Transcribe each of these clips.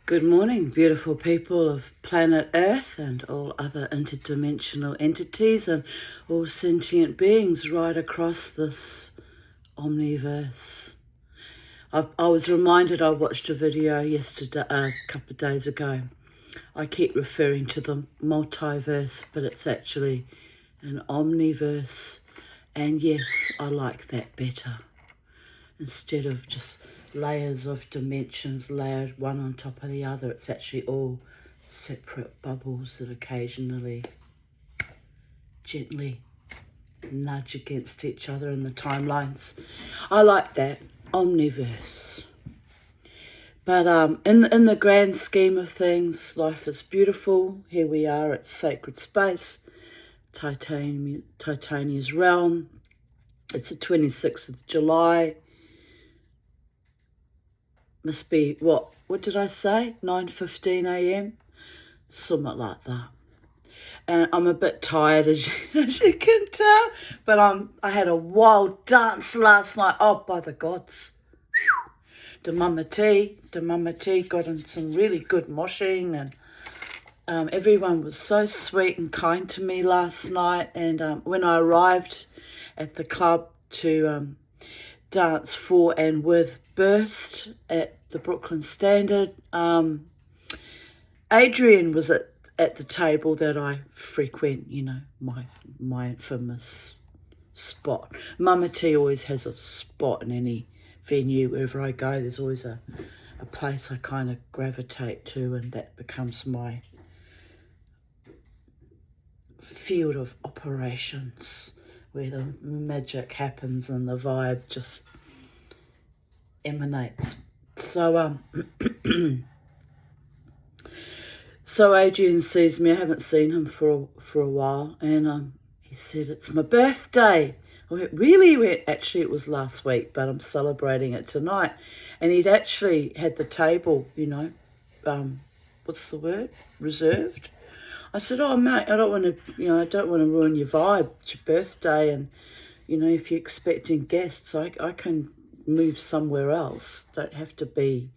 Good morning, beautiful people of planet Earth and all other interdimensional entities and all sentient beings right across this omniverse. I was reminded, I watched a video yesterday, a couple of days ago. I keep referring to the multiverse, but it's actually an omniverse. And yes, I like that better. Instead of just layers of dimensions layered one on top of the other, it's actually all separate bubbles that occasionally gently nudge against each other in the timelines. I like that, omniverse. But in the grand scheme of things, life is beautiful. Here we are at sacred space, Titania's realm. It's the 26th of July. Must be, what did I say? 9:15 a.m? Something like that. And I'm a bit tired, as you can tell. But I had a wild dance last night. Oh, by the gods. The mama tea got in some really good moshing. And everyone was so sweet and kind to me last night. And when I arrived at the club to dance for and with Burst at the Brooklyn Standard, Adrian was at the table that I frequent, you know, my infamous spot. Mama T always has a spot in any venue. Wherever I go, there's always a place I kind of gravitate to, and that becomes my field of operations, where the magic happens and the vibe just emanates. So so Adrian sees me. I haven't seen him for a while, and he said, "It's my birthday." I went, "Really?" He went, "Actually, it was last week, but I'm celebrating it tonight." And he'd actually had the table, you know, what's the word? Reserved. I said, "Oh, mate, I don't want to ruin your vibe. It's your birthday, and you know, if you're expecting guests, I can move somewhere else. Don't have to be,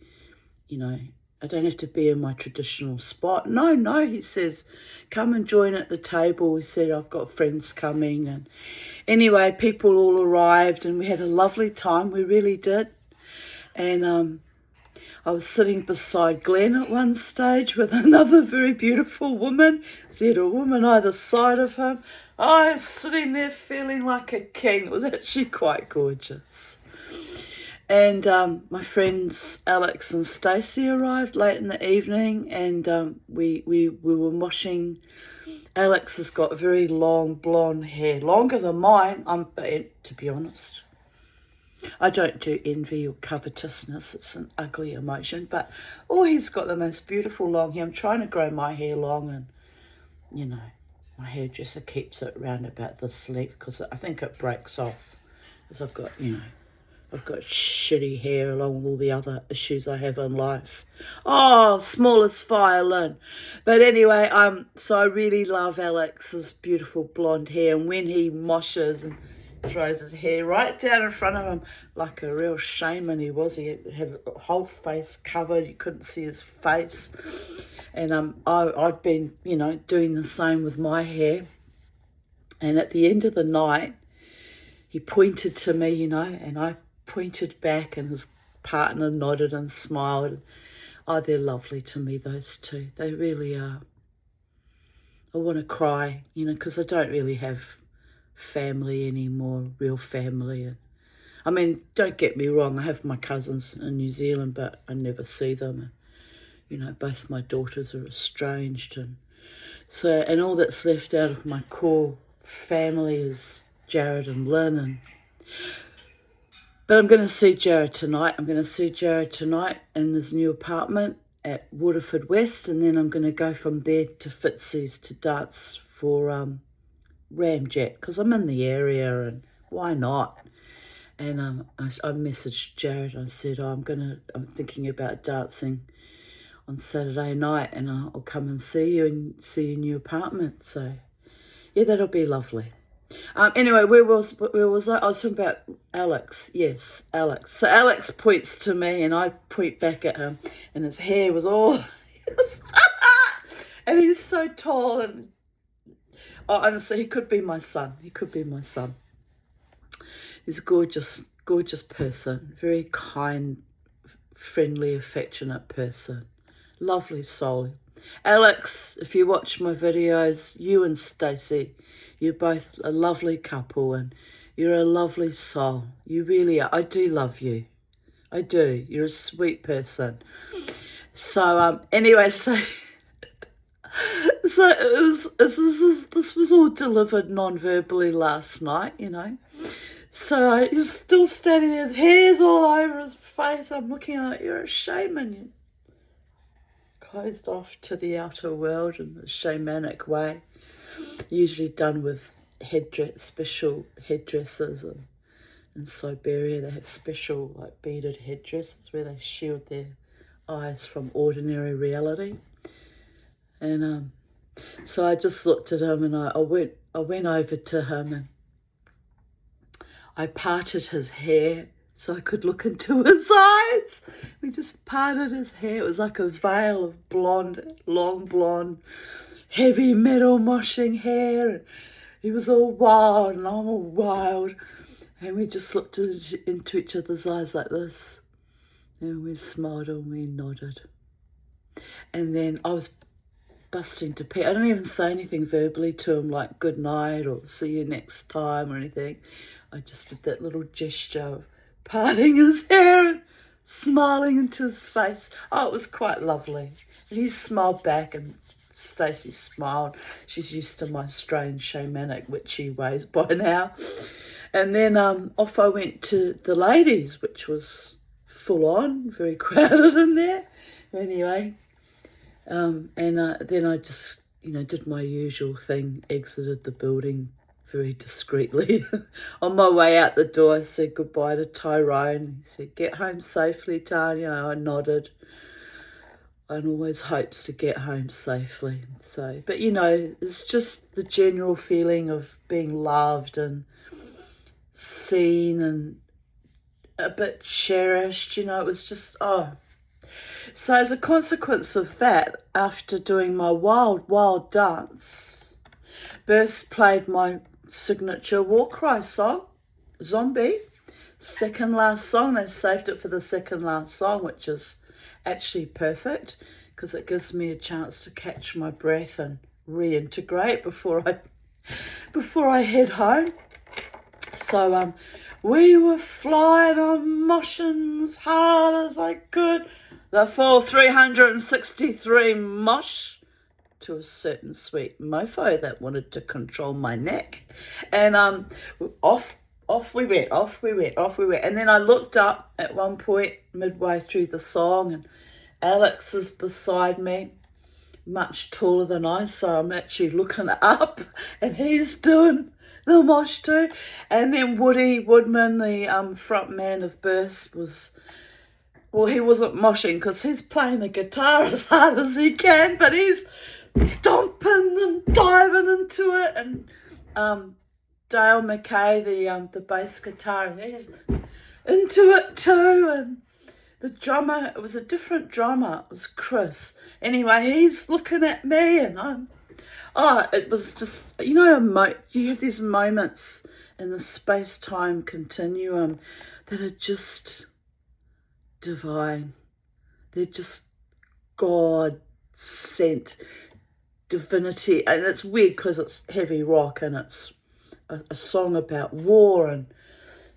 you know, I don't have to be in my traditional spot." No, he says, "Come and join at the table." He said, "I've got friends coming." And anyway, people all arrived and we had a lovely time. We really did. And I was sitting beside Glenn at one stage with another very beautiful woman. So he had a woman either side of him. I was sitting there feeling like a king. It was actually quite gorgeous. And my friends Alex and Stacey arrived late in the evening, and we were moshing. Alex has got very long blonde hair, longer than mine. To be honest, I don't do envy or covetousness. It's an ugly emotion. But he's got the most beautiful long hair. I'm trying to grow my hair long, and you know, my hairdresser keeps it round about this length because I think it breaks off. Because I've got shitty hair along with all the other issues I have in life. Oh, smallest violin. But anyway, so I really love Alex's beautiful blonde hair. And when he moshes and throws his hair right down in front of him, like a real shaman he was. He had a whole face covered. You couldn't see his face. And I'd been, you know, doing the same with my hair. And at the end of the night, he pointed to me, you know, and I pointed back, and his partner nodded and smiled. Oh, they're lovely to me, those two. They really are. I want to cry, you know, because I don't really have family anymore, real family. I mean, don't get me wrong, I have my cousins in New Zealand, but I never see them. You know, both my daughters are estranged, and all that's left out of my core family is Jared and Lynn. But I'm going to see Jared tonight. I'm going to see Jared tonight in his new apartment at Waterford West, and then I'm going to go from there to Fitzy's to dance for Ramjet, because I'm in the area and why not? And I messaged Jared. I said, I'm thinking about dancing on Saturday night, and I'll come and see you and see your new apartment. So yeah, that'll be lovely. Anyway, where was I? I was talking about Alex. Yes, Alex. So Alex points to me and I point back at him, and his hair was all... and he's so tall, and honestly, he could be my son. He could be my son. He's a gorgeous, gorgeous person. Very kind, friendly, affectionate person. Lovely soul. Alex, if you watch my videos, you and Stacey, you're both a lovely couple and you're a lovely soul. You really are. I do love you. I do. You're a sweet person. So, anyway, so this was all delivered non-verbally last night, you know. So he's still standing there, his hair's all over his face. I'm looking at it, you're a shaman. You closed off to the outer world in the shamanic way, usually done with special headdresses. And in Siberia they have special like beaded headdresses where they shield their eyes from ordinary reality. And so I just looked at him and I went over to him and I parted his hair so I could look into his eyes. We just parted his hair. It was like a veil of blonde, long blonde, heavy metal moshing hair. And he was all wild and I'm all wild. And we just looked into each other's eyes like this. And we smiled and we nodded. And then I was busting to pieces. I didn't even say anything verbally to him like good night or see you next time or anything. I just did that little gesture of parting his hair and smiling into his face. Oh, it was quite lovely. And he smiled back and Stacey smiled. She's used to my strange shamanic witchy ways by now. And then off I went to the ladies, which was full on, very crowded in there. Anyway, and then I just, did my usual thing, exited the building very discreetly. On my way out the door, I said goodbye to Tyrone. He said, get home safely, Tanya. I nodded. And always hopes to get home safely. So, but it's just the general feeling of being loved and seen and a bit cherished, it was just, So as a consequence of that, after doing my wild dance, Burst played my signature war cry song, Zombie, second last song. They saved it for the second last song, which is actually perfect because it gives me a chance to catch my breath and reintegrate before I head home. So we were flying on motion as hard as I could. The full 363 mosh to a certain sweet mofo that wanted to control my neck. And off we went. And then I looked up at one point midway through the song and Alex is beside me, much taller than I, so I'm actually looking up and he's doing the mosh too. And then Woody Woodman, the front man of Burst, he wasn't moshing because he's playing the guitar as hard as he can, but he's stomping and diving into it. And Dale McKay, the bass guitar, he's into it too. And the drummer, it was a different drummer, it was Chris. Anyway, he's looking at me and it was just, you have these moments in the space-time continuum that are just divine. They're just God-sent divinity. And it's weird because it's heavy rock and it's a song about war and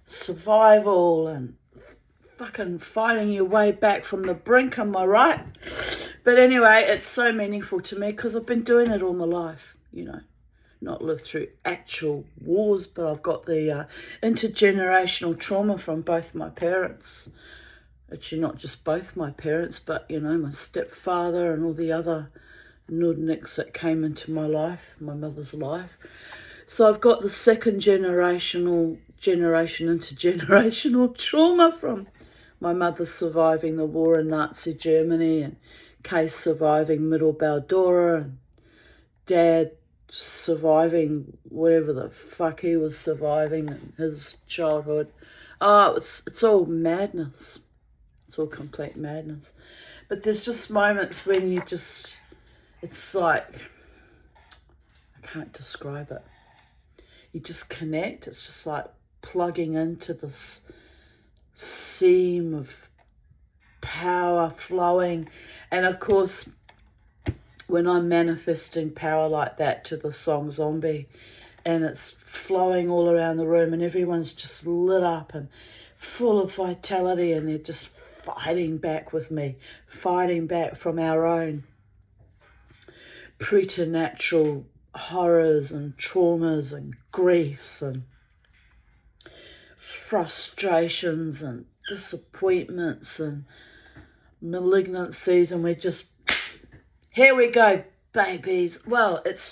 survival and fucking fighting your way back from the brink, am I right? But anyway, it's so meaningful to me because I've been doing it all my life, not lived through actual wars, but I've got the intergenerational trauma from both my parents. Actually, not just both my parents, but, my stepfather and all the other nudniks that came into my life, my mother's life. So I've got the second generation intergenerational trauma from my mother surviving the war in Nazi Germany and Kay surviving Middle Baldora and Dad surviving whatever the fuck he was surviving in his childhood. Oh, it's all madness. It's all complete madness. But there's just moments when you just, it's like, I can't describe it. You just connect. It's just like plugging into this seam of power flowing. And of course, when I'm manifesting power like that to the song Zombie, and it's flowing all around the room and everyone's just lit up and full of vitality, and they're just fighting back with me, fighting back from our own preternatural horrors and traumas and griefs and frustrations and disappointments and malignancies, and we're just, here we go, babies. Well, it's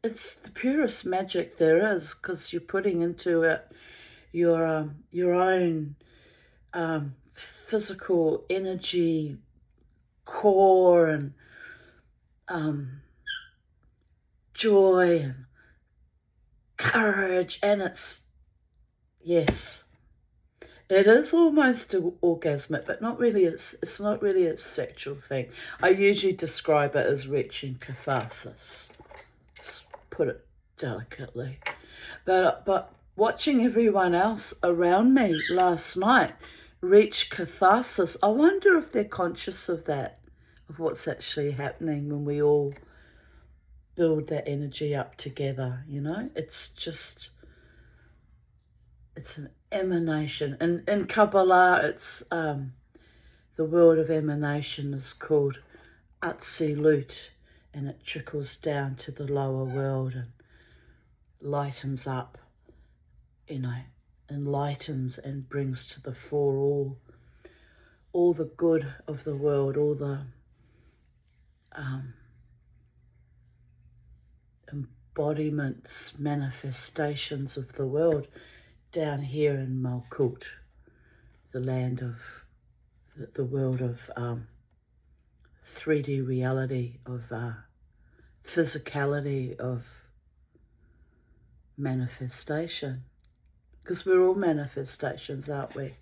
the purest magic there is, because you're putting into it your own physical energy core and joy and courage, and yes, it is almost orgasmic, but not really. It's not really a sexual thing. I usually describe it as reaching catharsis. Let's put it delicately. But watching everyone else around me last night reach catharsis, I wonder if they're conscious of that, of what's actually happening when we all build that energy up together, you know? It's an emanation. And in Kabbalah, it's the world of emanation is called Atzilut, and it trickles down to the lower world and lightens up, you know, enlightens and brings to the fore all the good of the world, all the embodiments, manifestations of the world down here in Malkut, the land of the world of 3D reality, of physicality, of manifestation. Because we're all manifestations, aren't we?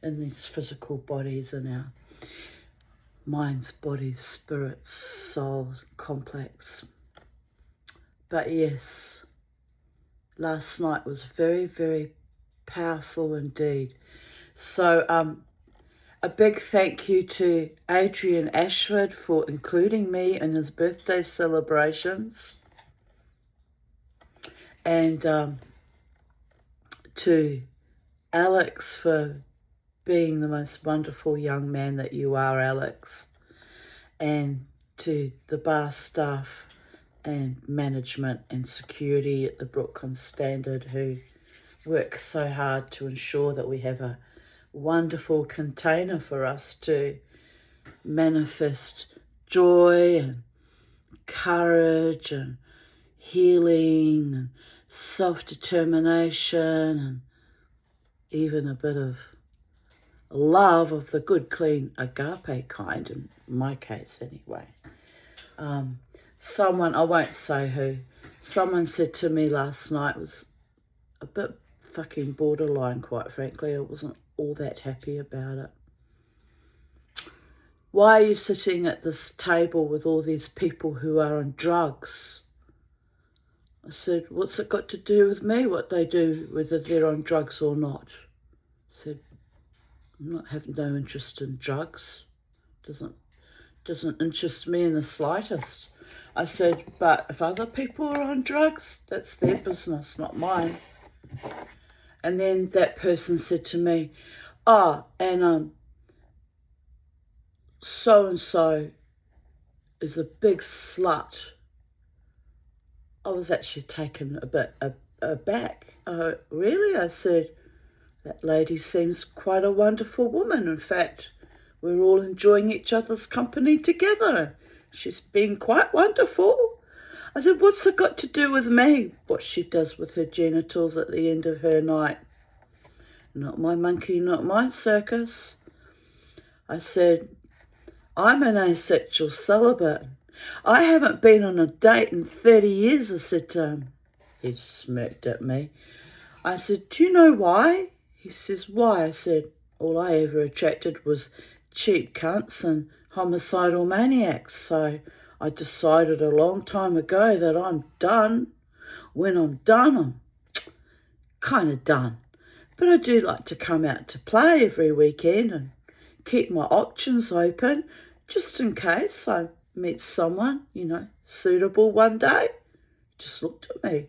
In these physical bodies, in our minds, bodies, spirits, souls, complex. But yes, last night was very, very powerful indeed. So a big thank you to Adrian Ashford for including me in his birthday celebrations, and to Alex for being the most wonderful young man that you are, Alex, and to the bar staff and management and security at the Brooklyn Standard, who work so hard to ensure that we have a wonderful container for us to manifest joy and courage and healing and self-determination and even a bit of love of the good, clean, agape kind, in my case anyway. Someone, I won't say who, someone said to me last night, was a bit fucking borderline, quite frankly. I wasn't all that happy about it. Why are you sitting at this table with all these people who are on drugs? I said, what's it got to do with me, what they do, whether they're on drugs or not? I said, I'm not having no interest in drugs. Doesn't interest me in the slightest. I said, but if other people are on drugs, that's their business, not mine. And then that person said to me, and so-and-so is a big slut. I was actually taken a bit aback. Really? I said, that lady seems quite a wonderful woman. In fact, we're all enjoying each other's company together. She's been quite wonderful. I said, what's it got to do with me, what she does with her genitals at the end of her night? Not my monkey, not my circus. I said, I'm an asexual celibate. I haven't been on a date in 30 years, I said to him. He smirked at me. I said, do you know why? He says, why? I said, all I ever attracted was cheap cunts and homicidal maniacs. So I decided a long time ago that I'm done. When I'm done, I'm kind of done. But I do like to come out to play every weekend and keep my options open just in case I meet someone, suitable one day. Just looked at me.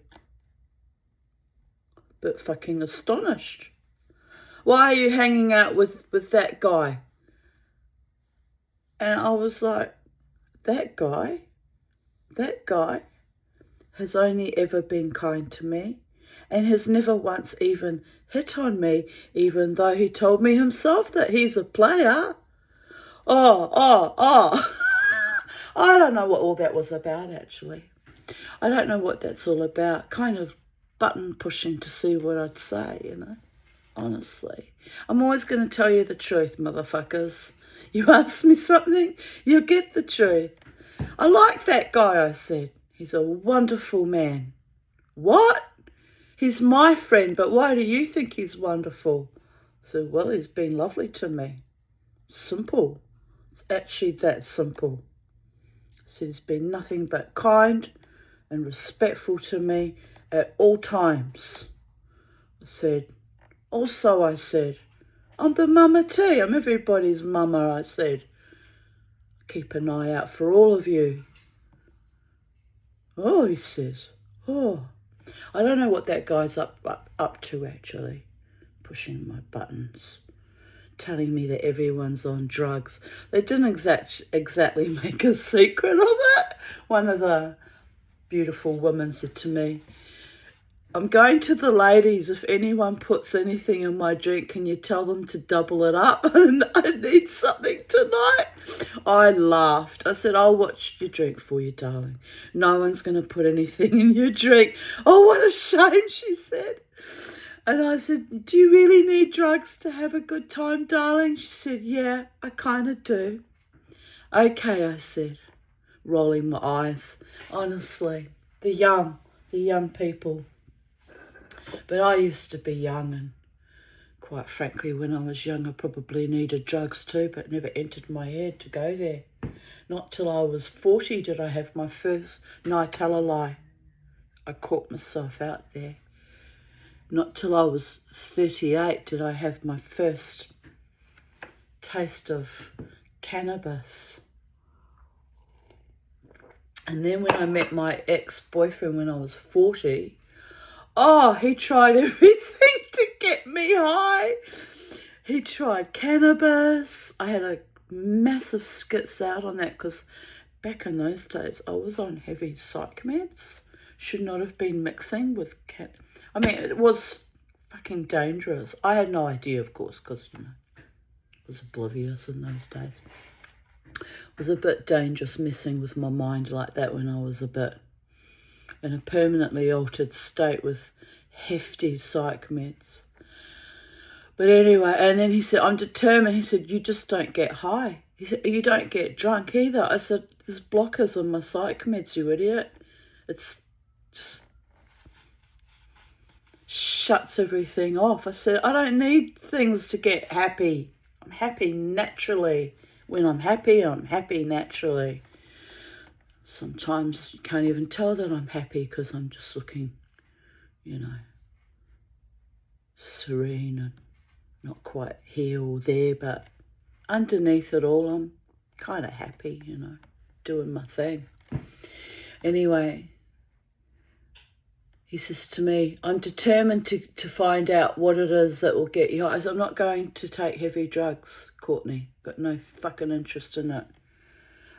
But fucking astonished. Why are you hanging out with that guy? And I was like, that guy has only ever been kind to me and has never once even hit on me, even though he told me himself that he's a player. Oh. I don't know what all that was about, actually. I don't know what that's all about. Kind of button pushing to see what I'd say, honestly. I'm always going to tell you the truth, motherfuckers. You ask me something, you'll get the truth. I like that guy, I said. He's a wonderful man. What? He's my friend, but why do you think he's wonderful? I said, well, he's been lovely to me. Simple. It's actually that simple. I said, he's been nothing but kind and respectful to me at all times. I said, I'm the mama too. I'm everybody's mama, I said. Keep an eye out for all of you. Oh, he says. Oh. I don't know what that guy's up to, actually. Pushing my buttons. Telling me that everyone's on drugs. They didn't exactly make a secret of it. One of the beautiful women said to me, I'm going to the ladies. If anyone puts anything in my drink, can you tell them to double it up? And I need something tonight. I laughed. I said, I'll watch your drink for you, darling. No one's going to put anything in your drink. Oh, what a shame, she said. And I said, do you really need drugs to have a good time, darling? She said, yeah, I kind of do. Okay, I said, rolling my eyes. Honestly, the young people. But I used to be young, and quite frankly, when I was young, I probably needed drugs too, but it never entered my head to go there. Not till I was 40 did I have my first Nightella lie. I caught myself out there. Not till I was 38 did I have my first taste of cannabis. And then when I met my ex-boyfriend when I was 40, oh, he tried everything to get me high. He tried cannabis. I had a massive skits out on that because back in those days, I was on heavy psych meds. Should not have been mixing with it was fucking dangerous. I had no idea, of course, because, I was oblivious in those days. It was a bit dangerous messing with my mind like that when I was a bit in a permanently altered state with hefty psych meds. But anyway, and then he said, I'm determined. He said, you just don't get high. He said, you don't get drunk either. I said, there's blockers on my psych meds, you idiot. It's just shuts everything off. I said, I don't need things to get happy. I'm happy naturally. When I'm happy naturally. Sometimes you can't even tell that I'm happy because I'm just looking, serene and not quite here or there, but underneath it all, I'm kind of happy, doing my thing. Anyway, he says to me, I'm determined to find out what it is that will get you high. I said, I'm not going to take heavy drugs, Courtney. Got no fucking interest in it.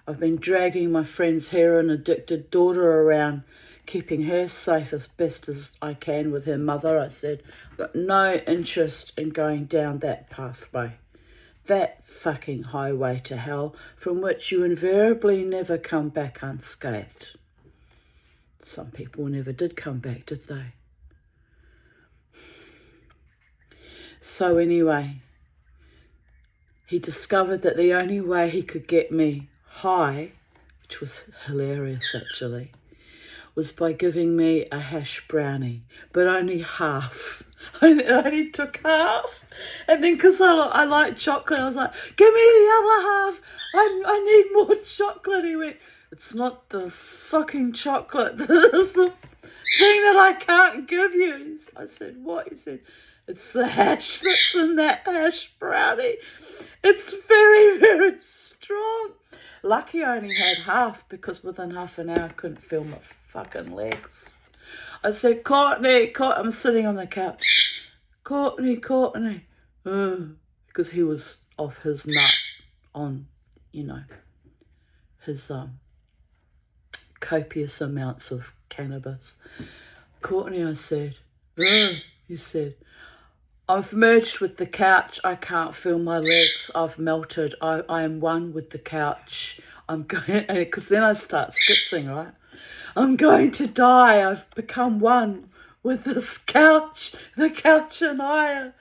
I've been dragging my friend's heroin-addicted daughter around, keeping her safe as best as I can with her mother. I said, I've got no interest in going down that pathway, that fucking highway to hell from which you invariably never come back unscathed. Some people never did come back, did they? So anyway, he discovered that the only way he could get me high which was hilarious actually, was by giving me a hash brownie, but only half. I only took half. And then because I like chocolate, I was like, give me the other half. I need more chocolate. He went, it's not the fucking chocolate. It's the thing that I can't give you. I said, what? He said, it's the hash that's in that hash brownie. It's very, very strong. Lucky I only had half, because within half an hour I couldn't feel my fucking legs. I said, Courtney, I'm sitting on the couch. Courtney. Because he was off his nut on, his copious amounts of cannabis. Courtney, I said, he said, I've merged with the couch. I can't feel my legs. I've melted. I am one with the couch. I'm going, because then I start skitzing, right? I'm going to die. I've become one with this couch. The couch and I are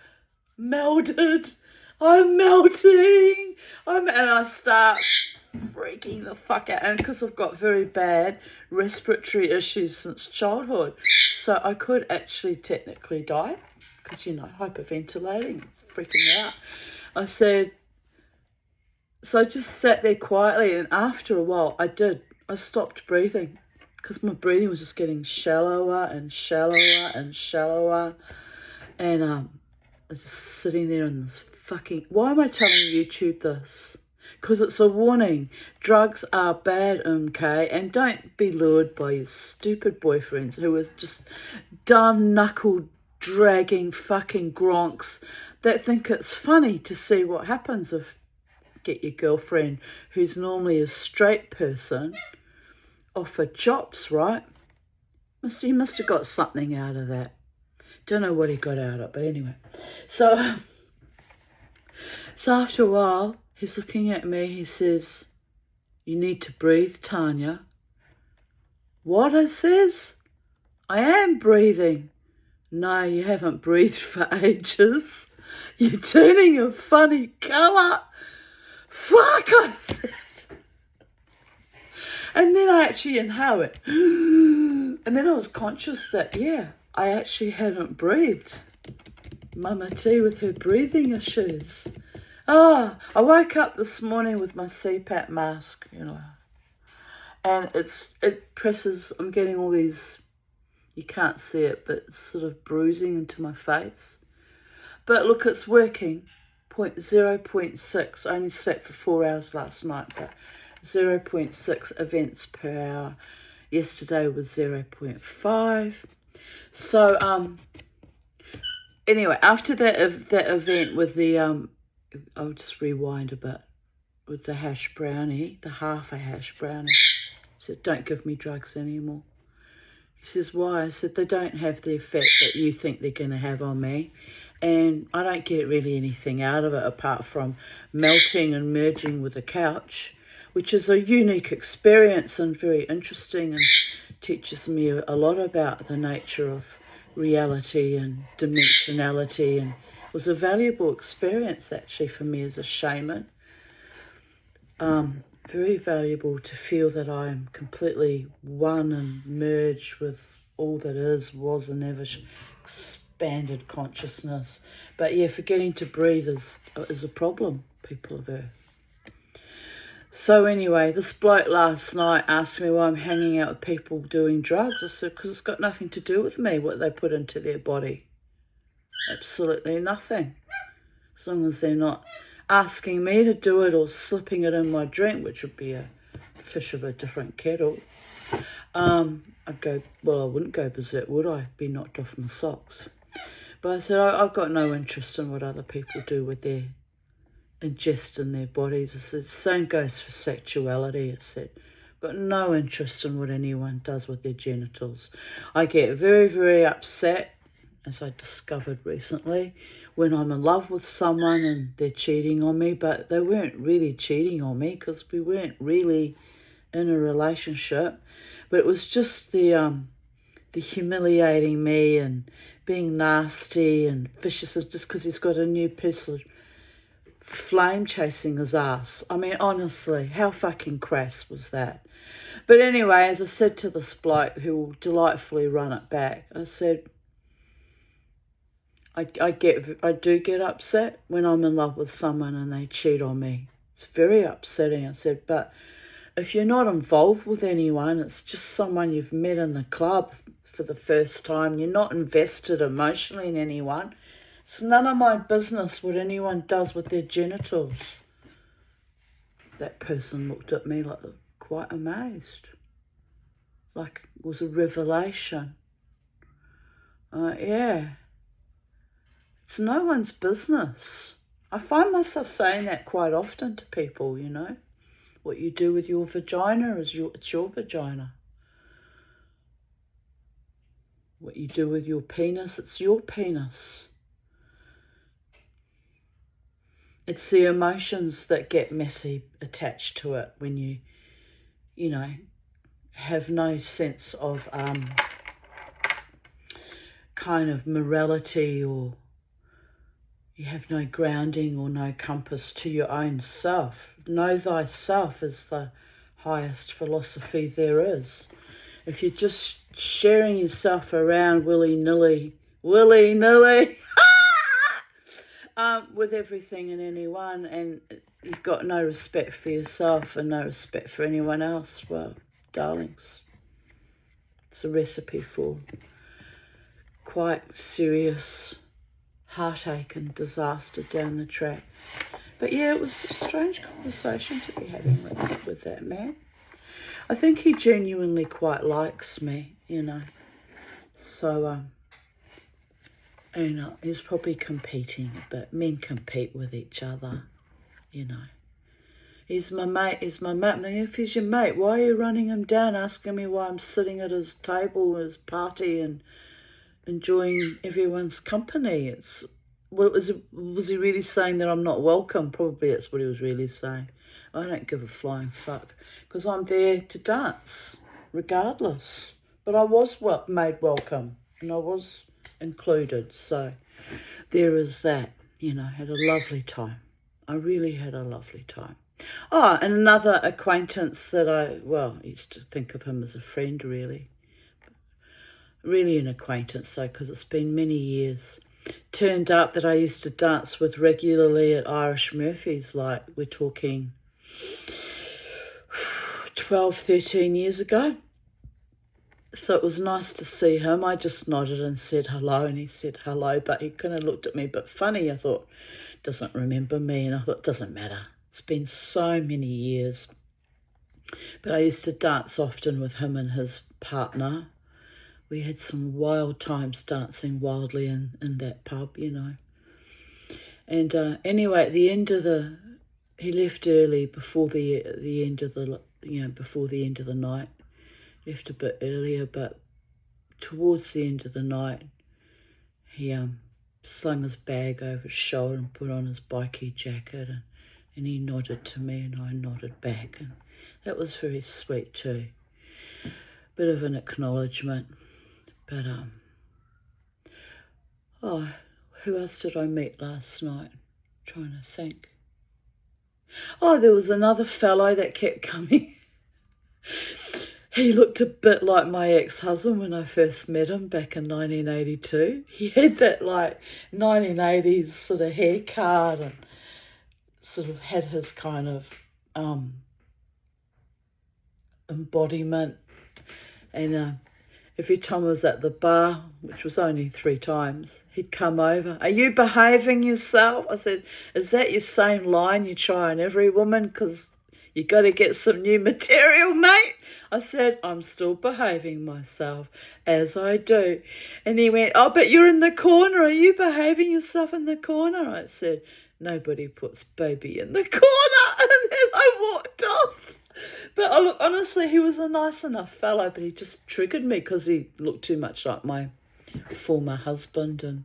melded. I'm melting. And I start freaking the fuck out. And because I've got very bad respiratory issues since childhood, so I could actually technically die. Because, hyperventilating, freaking out. I said, so I just sat there quietly, and after a while, I stopped breathing, because my breathing was just getting shallower and shallower and shallower, and I was just sitting there in this fucking, why am I telling YouTube this? Because it's a warning. Drugs are bad, okay? And don't be lured by your stupid boyfriends who are just dumb knuckled dragging fucking gronks that think it's funny to see what happens if get your girlfriend, who's normally a straight person, off her chops, right? He must have got something out of that. Don't know what he got out of it, but anyway. So after a while, he's looking at me, he says, you need to breathe, Tanya. What? I says, I am breathing. No, you haven't breathed for ages. You're turning a funny colour. Fuck, I said. And then I actually inhaled it. And then I was conscious that, I actually hadn't breathed. Mama T with her breathing issues. I woke up this morning with my CPAP mask, and it presses, I'm getting all these, you can't see it, but it's sort of bruising into my face. But look, it's working. 0.6. I only slept for 4 hours last night, but 0.6 events per hour. Yesterday was 0.5. So, anyway, after that event with the, I'll just rewind a bit, with the hash brownie, the half a hash brownie. I said, don't give me drugs anymore. He says, why? I said, they don't have the effect that you think they're going to have on me. And I don't get really anything out of it apart from melting and merging with the couch, which is a unique experience and very interesting, and teaches me a lot about the nature of reality and dimensionality, and was a valuable experience actually for me as a shaman. Very valuable to feel that I'm completely one and merged with all that is, was, and ever expanded consciousness. But yeah, forgetting to breathe is a problem, people of Earth. So anyway, this bloke last night asked me why I'm hanging out with people doing drugs. I said, because it's got nothing to do with me, what they put into their body. Absolutely nothing. As long as they're not asking me to do it or slipping it in my drink, which would be a fish of a different kettle. I'd go, well, I wouldn't go berserk, would I? Be knocked off my socks. But I said, I've got no interest in what other people do with their ingest in their bodies. I said, the same goes for sexuality. I said, I've got no interest in what anyone does with their genitals. I get very, very upset, as I discovered recently, when I'm in love with someone and they're cheating on me, but they weren't really cheating on me because we weren't really in a relationship. But it was just the humiliating me and being nasty and vicious just because he's got a new piece of flame chasing his ass. I mean, honestly, how fucking crass was that? But anyway, as I said to this bloke who will delightfully run it back, I said, I do get upset when I'm in love with someone and they cheat on me. It's very upsetting. I said, but if you're not involved with anyone, it's just someone you've met in the club for the first time, you're not invested emotionally in anyone, it's none of my business what anyone does with their genitals. That person looked at me like quite amazed, like it was a revelation. Yeah, it's no one's business. I find myself saying that quite often to people, you know. What you do with your vagina it's your vagina. What you do with your penis, it's your penis. It's the emotions that get messy attached to it when you know, have no sense of kind of morality, or you have no grounding or no compass to your own self. Know thyself is the highest philosophy there is. If you're just sharing yourself around willy-nilly, with everything and anyone, and you've got no respect for yourself and no respect for anyone else, well, darlings, it's a recipe for quite serious heartache and disaster down the track. But yeah, it was a strange conversation to be having with that man. I think he genuinely quite likes me, you know. So, you know, he's probably competing, but men compete with each other, you know. He's my mate. I'm thinking, if he's your mate, why are you running him down, asking me why I'm sitting at his table, his party, and enjoying everyone's company? Was he really saying that I'm not welcome? Probably that's what he was really saying. I don't give a flying fuck, because I'm there to dance, regardless. But I was made welcome, and I was included. So there is that, you know, had a lovely time. I really had a lovely time. Oh, and another acquaintance that I used to think of him as a friend, really an acquaintance, though, because it's been many years. Turned up that I used to dance with regularly at Irish Murphy's, like we're talking 12, 13 years ago. So it was nice to see him. I just nodded and said hello, and he said hello, but he kind of looked at me a bit funny. I thought, doesn't remember me, and I thought, doesn't matter. It's been so many years. But I used to dance often with him and his partner. We had some wild times dancing wildly in that pub, you know. And anyway, at the end of he left early before the end of the night. Left a bit earlier, but towards the end of the night, he slung his bag over his shoulder and put on his bikie jacket, and he nodded to me, and I nodded back, and that was very sweet too. Bit of an acknowledgement. But, who else did I meet last night? Trying to think. Oh, there was another fellow that kept coming. He looked a bit like my ex-husband when I first met him back in 1982. He had that, like, 1980s sort of haircut and sort of had his kind of embodiment. And every time I was at the bar, which was only 3 times, he'd come over. Are you behaving yourself? I said, is that your same line you try on every woman? Because you got to get some new material, mate. I said, I'm still behaving myself, as I do. And he went, oh, but you're in the corner. Are you behaving yourself in the corner? I said, nobody puts baby in the corner. And then I walked off. But honestly, he was a nice enough fellow, but he just triggered me because he looked too much like my former husband. And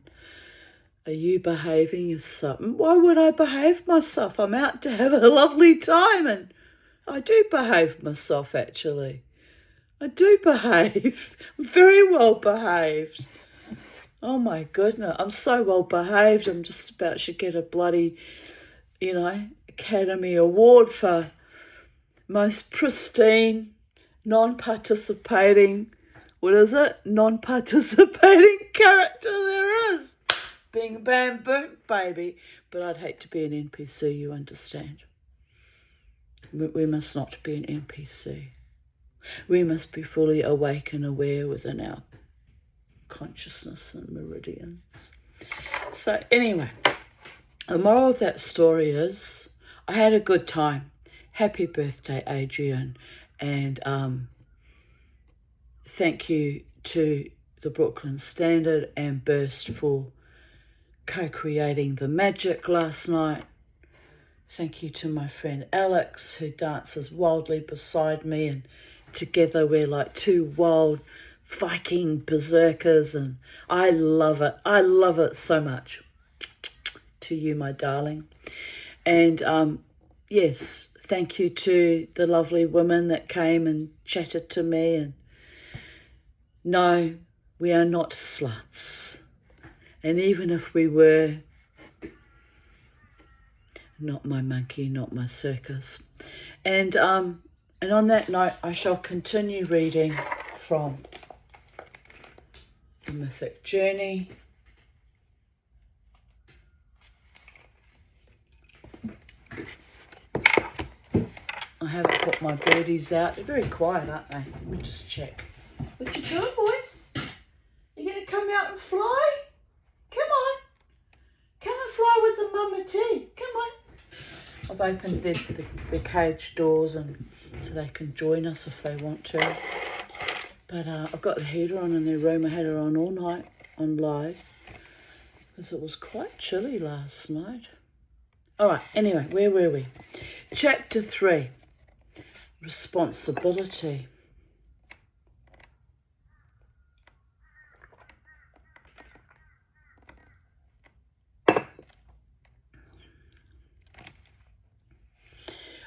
are you behaving yourself? Why would I behave myself? I'm out to have a lovely time, and I do behave myself, actually. I do behave. I'm very well behaved. Oh, my goodness. I'm so well behaved, I'm just about to get a bloody Academy Award for most pristine, non-participating character there is. Being bam boom, baby. But I'd hate to be an NPC, you understand. We must not be an NPC. We must be fully awake and aware within our consciousness and meridians. So anyway, the moral of that story is I had a good time. Happy birthday, Adrian. And thank you to the Brooklyn Standard and Burst for co-creating the magic last night. Thank you to my friend Alex, who dances wildly beside me, and together we're like two wild Viking berserkers, and I love it. I love it so much. To you, my darling. And yes, thank you to the lovely women that came and chatted to me. And no, we are not sluts. And even if we were, not my monkey, not my circus. And on that note, I shall continue reading from The Mythic Journey. I haven't put my birdies out. They're very quiet, aren't they? Let me just check. What you doing, boys? You going to come out and fly? Come on. Come and fly with the mama tea. Come on. I've opened the cage doors and so they can join us if they want to. But I've got the heater on in their room. I had it on all night on live because it was quite chilly last night. All right, anyway, where were we? Chapter 3, Responsibility.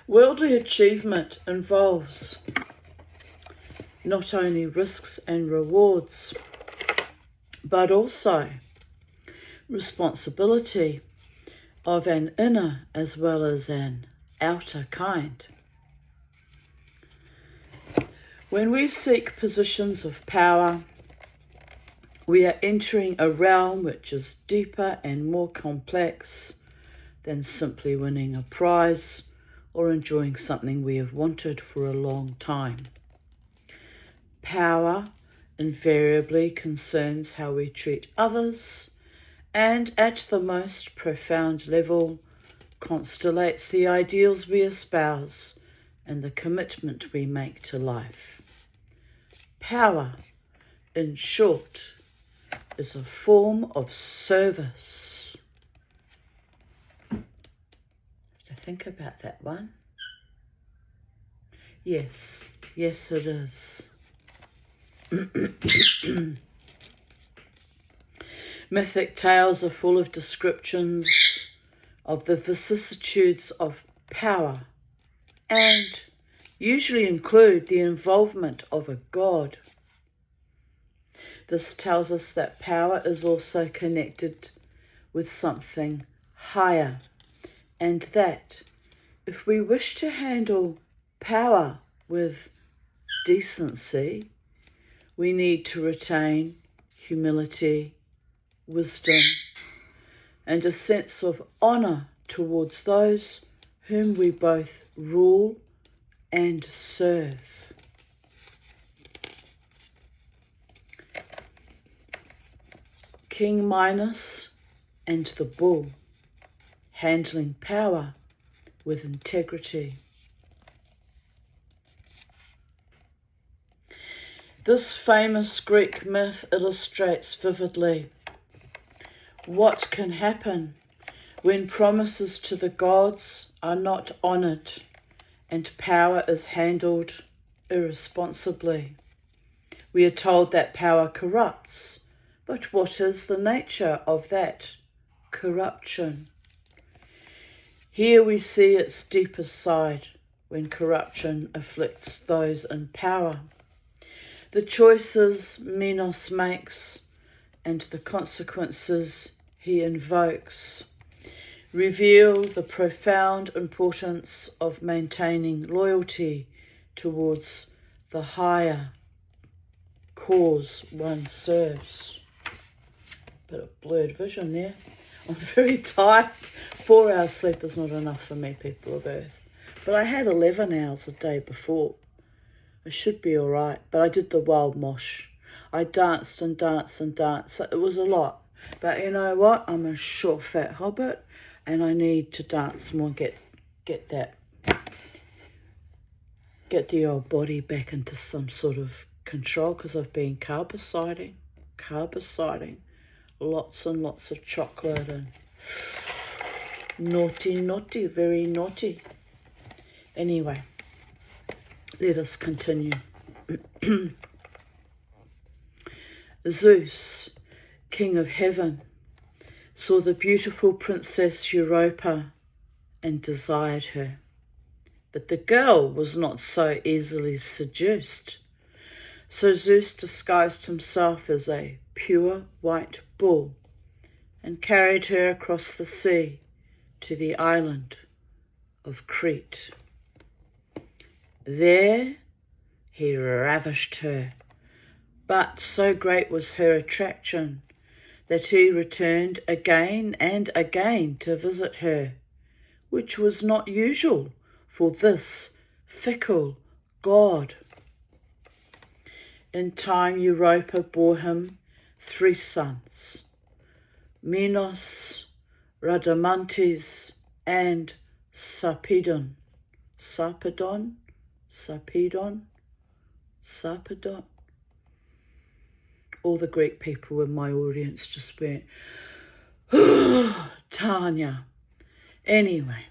Worldly achievement involves not only risks and rewards, but also responsibility of an inner as well as an outer kind. When we seek positions of power, we are entering a realm which is deeper and more complex than simply winning a prize or enjoying something we have wanted for a long time. Power invariably concerns how we treat others, and at the most profound level constellates the ideals we espouse and the commitment we make to life. Power, in short, is a form of service. Think about that one. Yes it is. Mythic tales are full of descriptions of the vicissitudes of power and usually include the involvement of a god. This tells us that power is also connected with something higher, and that if we wish to handle power with decency, we need to retain humility, wisdom, and a sense of honour towards those whom we both rule and serve. King Minos and the bull, handling power with integrity. This famous Greek myth illustrates vividly what can happen when promises to the gods are not honoured and power is handled irresponsibly. We are told that power corrupts, but what is the nature of that corruption? Here we see its deepest side when corruption afflicts those in power. The choices Minos makes and the consequences he invokes reveal the profound importance of maintaining loyalty towards the higher cause one serves. Bit of blurred vision there. I'm very tired. 4 hours sleep is not enough for me, people of Earth. But I had 11 hours the day before. I should be all right. But I did the wild mosh. I danced and danced and danced. It was a lot. But you know what? I'm a short, fat hobbit, and I need to dance more, get the old body back into some sort of control, because I've been carbociding, lots and lots of chocolate and naughty, very naughty. Anyway, let us continue. Zeus, king of heaven, saw the beautiful princess Europa and desired her. But the girl was not so easily seduced. So Zeus disguised himself as a pure white bull and carried her across the sea to the island of Crete. There he ravished her, but so great was her attraction that he returned again and again to visit her, which was not usual for this fickle god. In time Europa bore him 3 sons, Minos, Rhadamanthys, and Sarpedon. All the Greek people in my audience just went, Tanya. Anyway,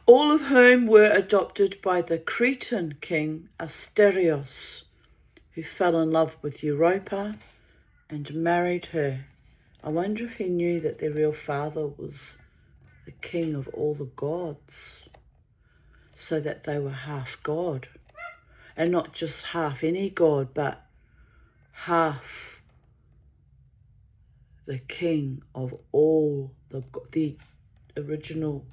all of whom were adopted by the Cretan king Asterios, who fell in love with Europa and married her. I wonder if he knew that their real father was the king of all the gods, so that they were half God, and not just half any god, but half the king of all the original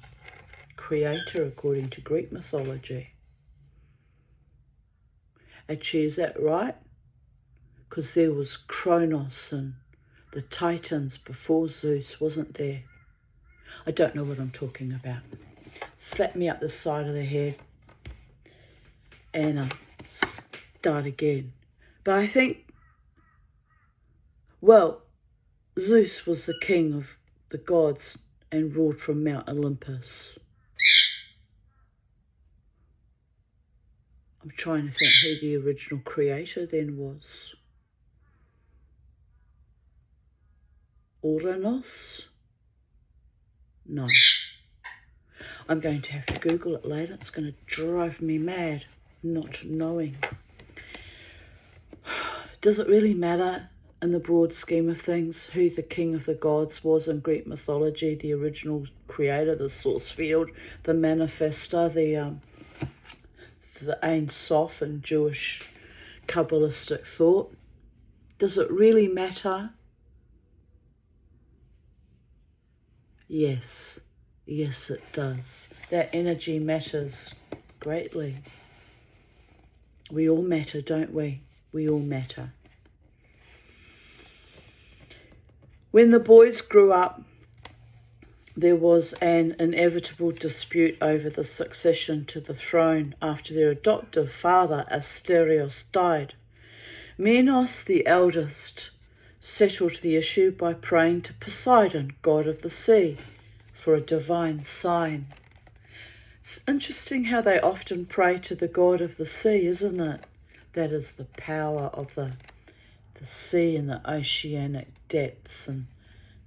creator according to Greek mythology. Actually, is that right? Because there was Kronos and the Titans before Zeus, wasn't there? I don't know what I'm talking about. Slap me up the side of the head and start again. But I think, well, Zeus was the king of the gods and ruled from Mount Olympus. I'm trying to think who the original creator then was. Uranus? No. I'm going to have to Google it later. It's going to drive me mad not knowing. Does it really matter in the broad scheme of things who the king of the gods was in Greek mythology, the original creator, the source field, the manifester, the Ein Sof in Jewish Kabbalistic thought? Does it really matter? Yes. Yes, it does. That energy matters greatly. We all matter, don't we? We all matter. When the boys grew up, there was an inevitable dispute over the succession to the throne after their adoptive father, Asterios, died. Minos, the eldest, settled the issue by praying to Poseidon, god of the sea, for a divine sign. It's interesting how they often pray to the god of the sea, isn't it? That is the power of the sea and the oceanic depths and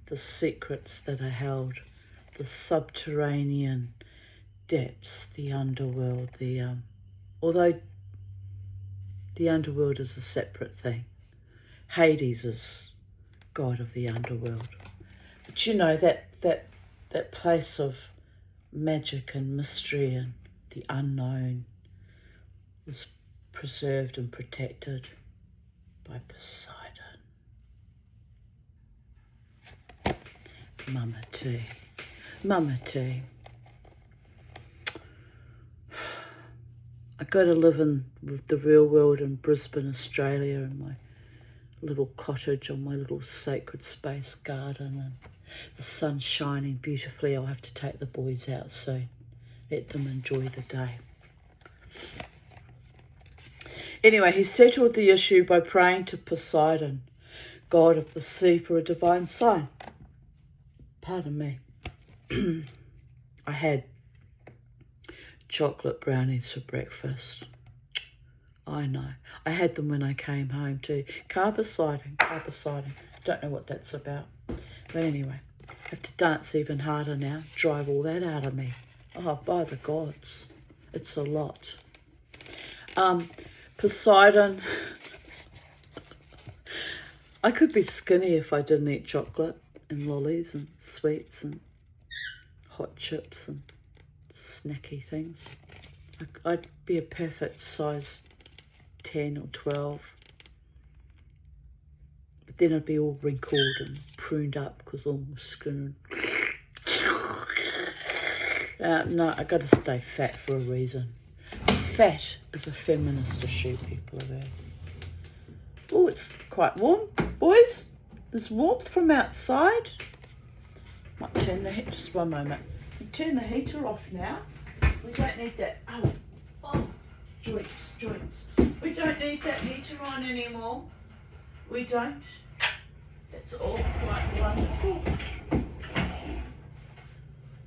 the secrets that are held, the subterranean depths, the underworld, although the underworld is a separate thing. Hades is god of the underworld. But you know, that place of magic and mystery and the unknown was preserved and protected by Poseidon. Mama T. Mama T. I go to live in the real world in Brisbane, Australia, in my little cottage on my little sacred space garden, and the sun's shining beautifully. I'll have to take the boys out soon. Let them enjoy the day. Anyway, he settled the issue by praying to Poseidon, god of the sea, for a divine sign. Pardon me. I had chocolate brownies for breakfast. I know. I had them when I came home too. Carbosiding. Don't know what that's about. But anyway, I have to dance even harder now. Drive all that out of me. Oh, by the gods. It's a lot. Poseidon. I could be skinny if I didn't eat chocolate and lollies and sweets and hot chips and snacky things. I'd be a perfect size 10 or 12. But then I'd be all wrinkled and pruned up because all my skin. No, I got to stay fat for a reason. Fat is a feminist issue, people have heard. Oh, it's quite warm, boys. There's warmth from outside. Might turn the heat, just one moment. Turn the heater off now. We don't need that. Oh, joints. We don't need that heater on anymore. We don't. It's all quite wonderful.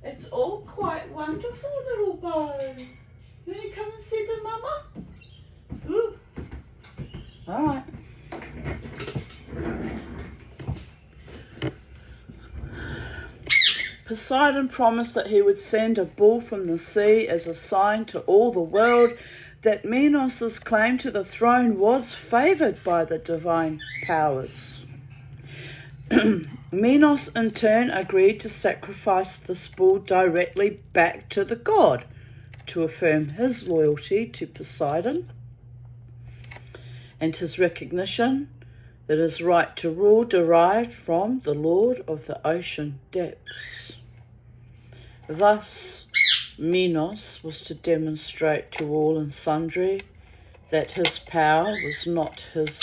It's all quite wonderful, little boy. You want to come and see the mama? Ooh. All right. Poseidon promised that he would send a bull from the sea as a sign to all the world that Minos' claim to the throne was favoured by the divine powers. Minos in turn agreed to sacrifice this bull directly back to the god to affirm his loyalty to Poseidon and his recognition that his right to rule derived from the Lord of the ocean depths. Thus, Minos was to demonstrate to all and sundry that his power was not his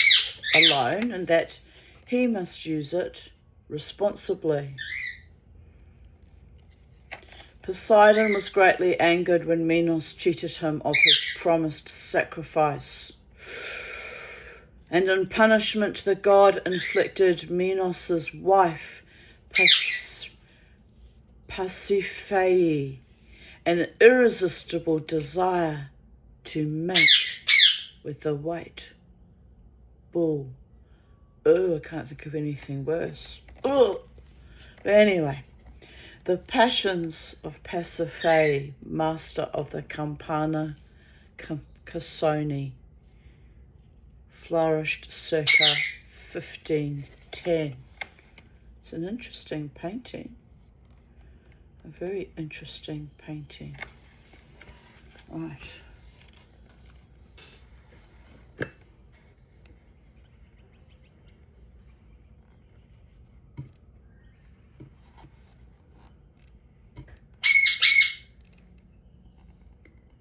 alone and that he must use it responsibly. Poseidon was greatly angered when Minos cheated him of his promised sacrifice, and in punishment the god inflicted Minos' wife, Pasiphae, an irresistible desire to mate with the white bull. Oh, I can't think of anything worse. Oh. But anyway, the passions of Pasiphae, master of the Campana Cassoni, flourished circa 1510. It's an interesting painting. A very interesting painting. Right.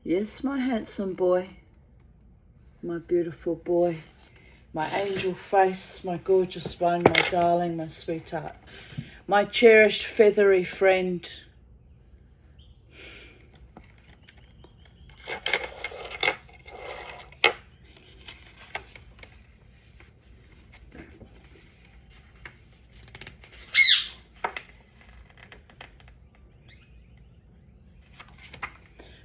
Yes, my handsome boy, my beautiful boy, my angel face, my gorgeous one, my darling, my sweetheart, my cherished feathery friend.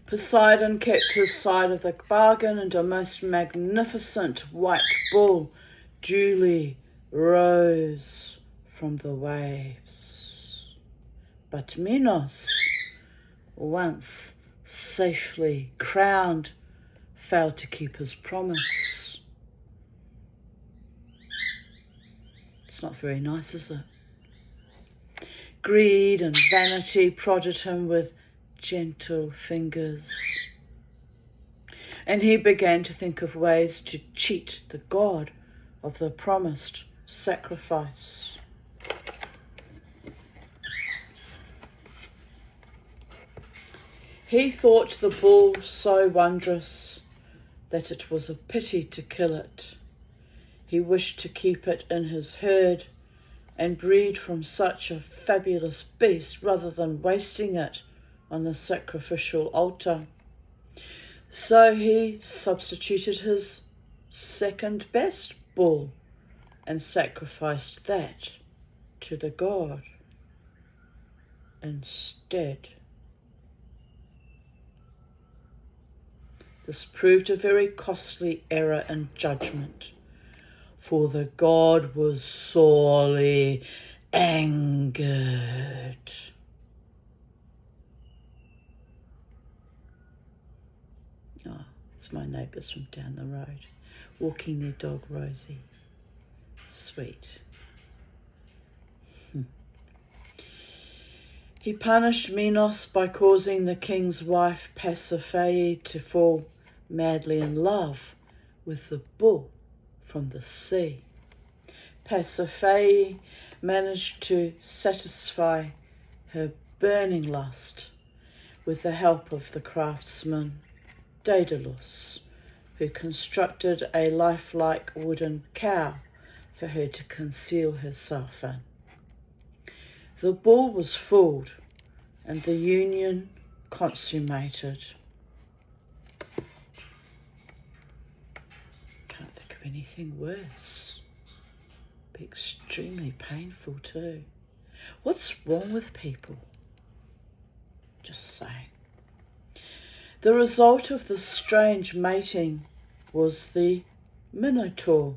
Poseidon kept his side of the bargain, and a most magnificent white bull duly rose from the waves. But Minos, once safely crowned, failed to keep his promise. It's not very nice, is it? Greed and vanity prodded him with gentle fingers, and he began to think of ways to cheat the god of the promised sacrifice. He thought the bull so wondrous that it was a pity to kill it. He wished to keep it in his herd and breed from such a fabulous beast rather than wasting it on the sacrificial altar. So he substituted his second best bull and sacrificed that to the god instead. This proved a very costly error in judgment, for the god was sorely angered. Oh, it's my neighbours from down the road, walking their dog Rosie. Sweet. He punished Minos by causing the king's wife Pasiphae to fall madly in love with the bull from the sea. Pasiphae managed to satisfy her burning lust with the help of the craftsman Daedalus, who constructed a lifelike wooden cow for her to conceal herself in. The bull was fooled and the union consummated. Can't think of anything worse. Be extremely painful too. What's wrong with people? Just saying. The result of this strange mating was the Minotaur,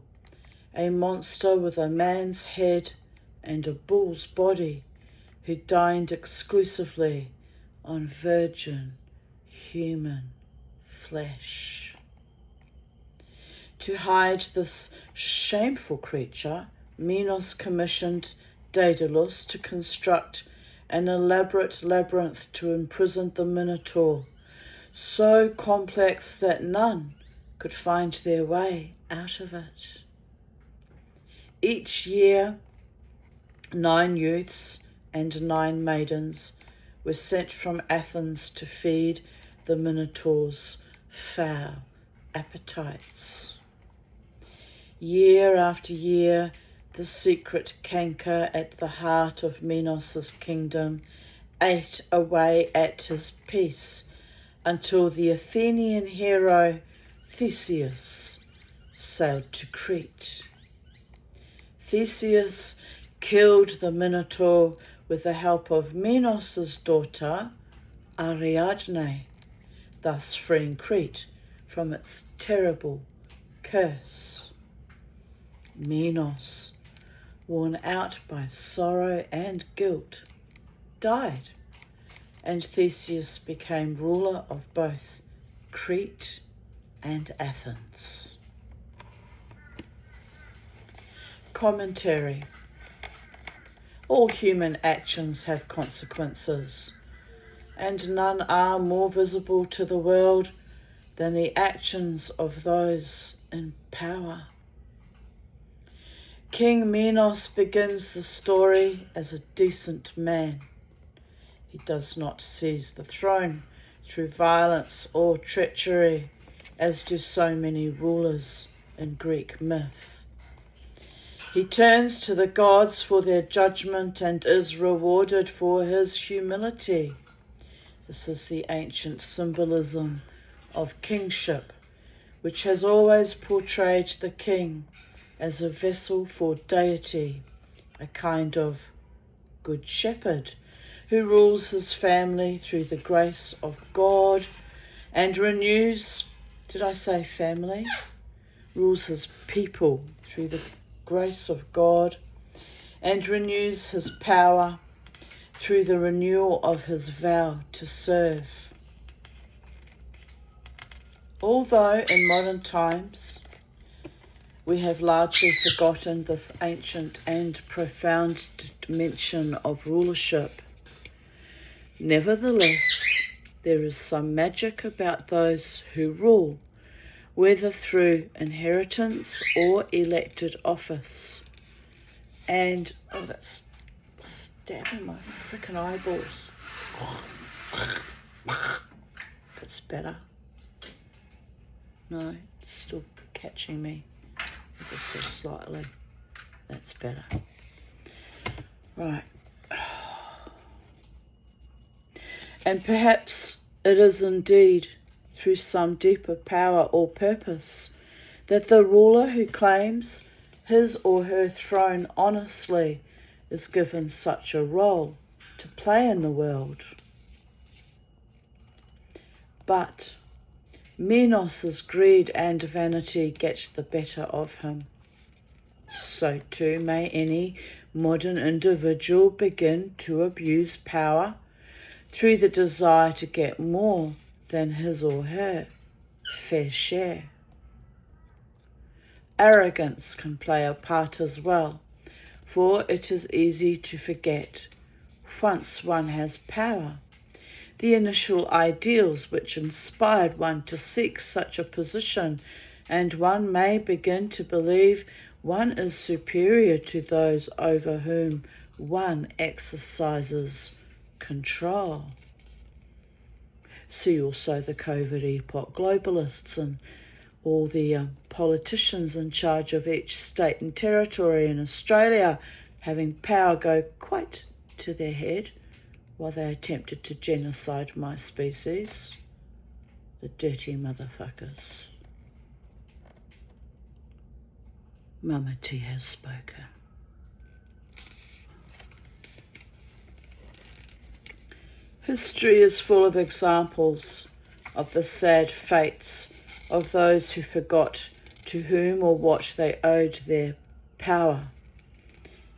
a monster with a man's head and a bull's body, who dined exclusively on virgin human flesh. To hide this shameful creature, Minos commissioned Daedalus to construct an elaborate labyrinth to imprison the Minotaur, so complex that none could find their way out of it. Each year, 9 youths and 9 maidens were sent from Athens to feed the Minotaur's foul appetites. Year after year, the secret canker at the heart of Minos' kingdom ate away at his peace until the Athenian hero Theseus sailed to Crete. Theseus killed the Minotaur with the help of Minos' daughter Ariadne, thus freeing Crete from its terrible curse. Minos, worn out by sorrow and guilt, died, and Theseus became ruler of both Crete and Athens. Commentary. All human actions have consequences, and none are more visible to the world than the actions of those in power. King Minos begins the story as a decent man. He does not seize the throne through violence or treachery, as do so many rulers in Greek myth. He turns to the gods for their judgment and is rewarded for his humility. This is the ancient symbolism of kingship, which has always portrayed the king as a vessel for deity, a kind of good shepherd who rules his family through the grace of God and renews, did I say family? Rules his people through the grace of God and renews his power through the renewal of his vow to serve. Although in modern times we have largely forgotten this ancient and profound dimension of rulership, nevertheless, there is some magic about those who rule, whether through inheritance or elected office. And, oh, that's stabbing my frickin' eyeballs. It's better. No, it's still catching me ever so slightly. That's better. Right. And perhaps it is indeed through some deeper power or purpose that the ruler who claims his or her throne honestly is given such a role to play in the world. But Minos' greed and vanity get the better of him. So too may any modern individual begin to abuse power through the desire to get more than his or her fair share. Arrogance can play a part as well, for it is easy to forget, once one has power, the initial ideals which inspired one to seek such a position, and one may begin to believe one is superior to those over whom one exercises control. See also the COVID epoch globalists and all the politicians in charge of each state and territory in Australia having power go quite to their head while they attempted to genocide my species. The dirty motherfuckers. Mama T has spoken. History is full of examples of the sad fates of those who forgot to whom or what they owed their power.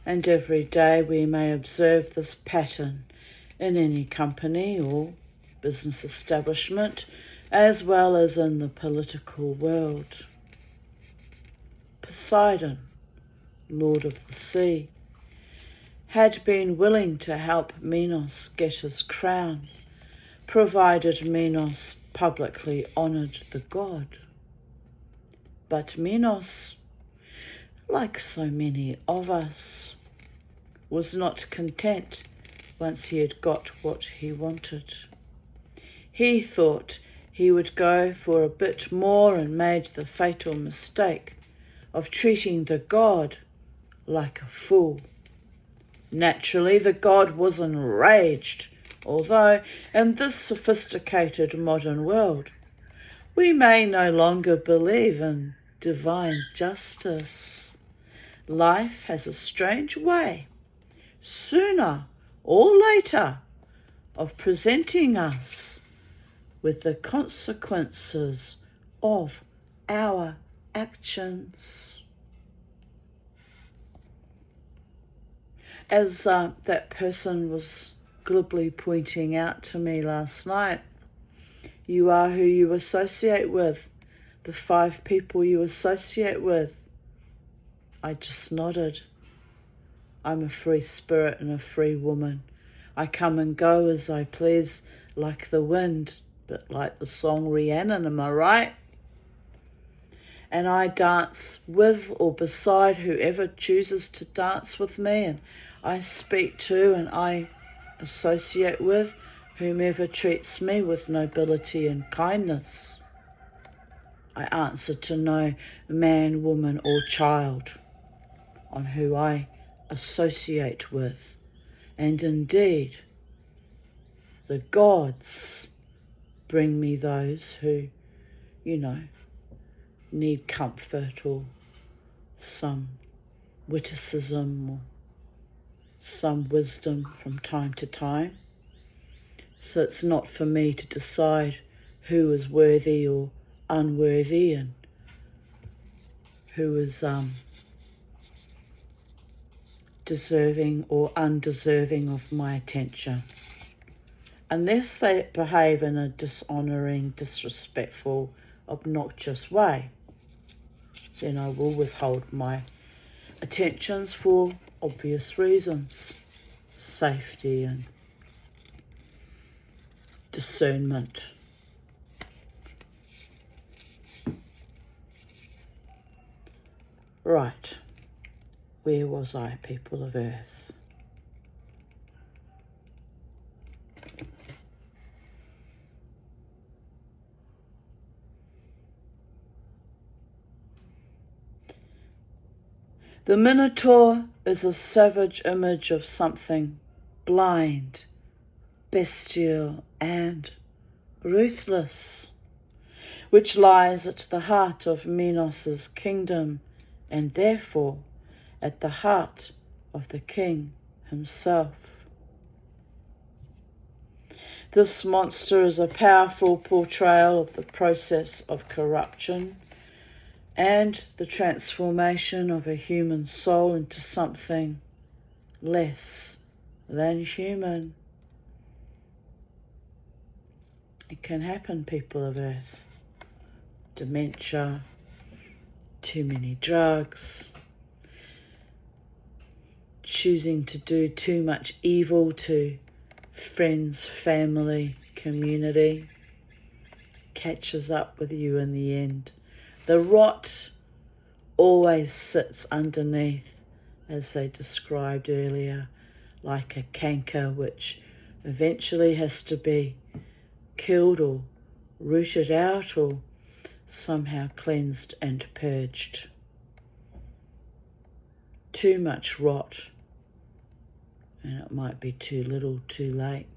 And every day we may observe this pattern in any company or business establishment, as well as in the political world. Poseidon, Lord of the Sea, had been willing to help Minos get his crown, provided Minos publicly honoured the god. But Minos, like so many of us, was not content once he had got what he wanted. He thought he would go for a bit more and made the fatal mistake of treating the god like a fool. Naturally, the god was enraged, although in this sophisticated modern world, we may no longer believe in divine justice. Life has a strange way, sooner or later, of presenting us with the consequences of our actions. As that person was glibly pointing out to me last night, you are who you associate with, the 5 people you associate with. I just nodded. I'm a free spirit and a free woman. I come and go as I please, like the wind, but like the song Rhiannon, am I right? And I dance with or beside whoever chooses to dance with me, and I speak to and I associate with whomever treats me with nobility and kindness. I answer to no man, woman or child on who I associate with. And indeed, the gods bring me those who, need comfort or some witticism or some wisdom from time to time. So it's not for me to decide who is worthy or unworthy and who is deserving or undeserving of my attention. Unless they behave in a dishonouring, disrespectful, obnoxious way, then I will withhold my attentions for obvious reasons, safety and discernment. Right, where was I, people of Earth? The Minotaur is a savage image of something blind, bestial, and ruthless, which lies at the heart of Minos' kingdom, and therefore at the heart of the king himself. This monster is a powerful portrayal of the process of corruption and the transformation of a human soul into something less than human. It can happen, people of Earth. Dementia, too many drugs, choosing to do too much evil to friends, family, community, catches up with you in the end. The rot always sits underneath, as they described earlier, like a canker which eventually has to be killed or rooted out or somehow cleansed and purged. Too much rot, and it might be too little, too late.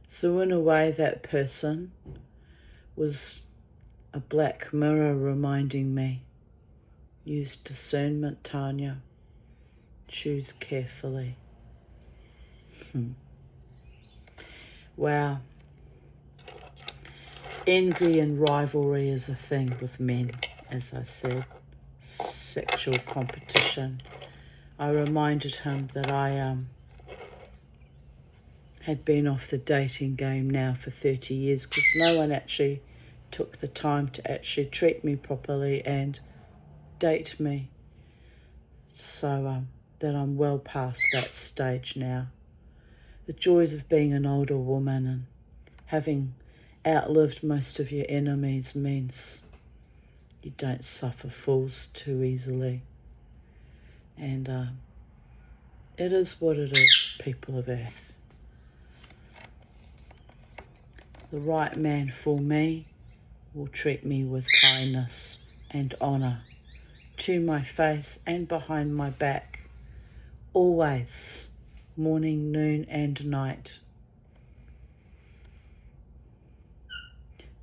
So in a way, that person was a black mirror reminding me, use discernment, Tanya. Choose carefully. Wow. Envy and rivalry is a thing with men, as I said. Sexual competition. I reminded him that I had been off the dating game now for 30 years because no one actually took the time to actually treat me properly and date me. So that I'm well past that stage now. The joys of being an older woman and having outlived most of your enemies means you don't suffer fools too easily. And it is what it is, people of Earth. The right man for me will treat me with kindness and honour to my face and behind my back, always, morning, noon and night.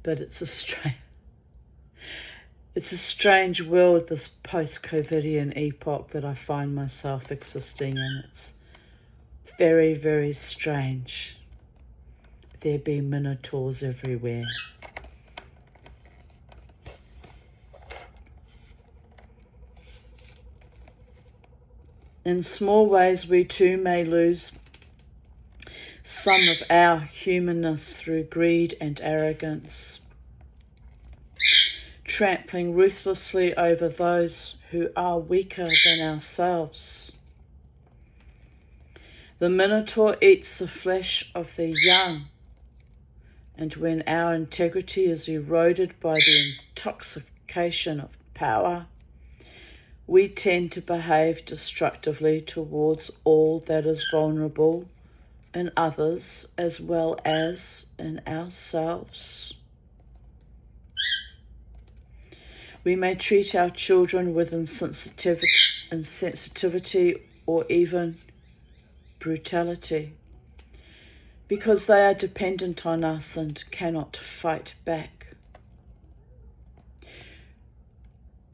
But it's a strange world, this post-COVIDian epoch that I find myself existing in. It's very, very strange. There be minotaurs everywhere. In small ways, we too may lose some of our humanness through greed and arrogance, trampling ruthlessly over those who are weaker than ourselves. The Minotaur eats the flesh of the young, and when our integrity is eroded by the intoxication of power, we tend to behave destructively towards all that is vulnerable in others as well as in ourselves. We may treat our children with insensitivity or even brutality because they are dependent on us and cannot fight back.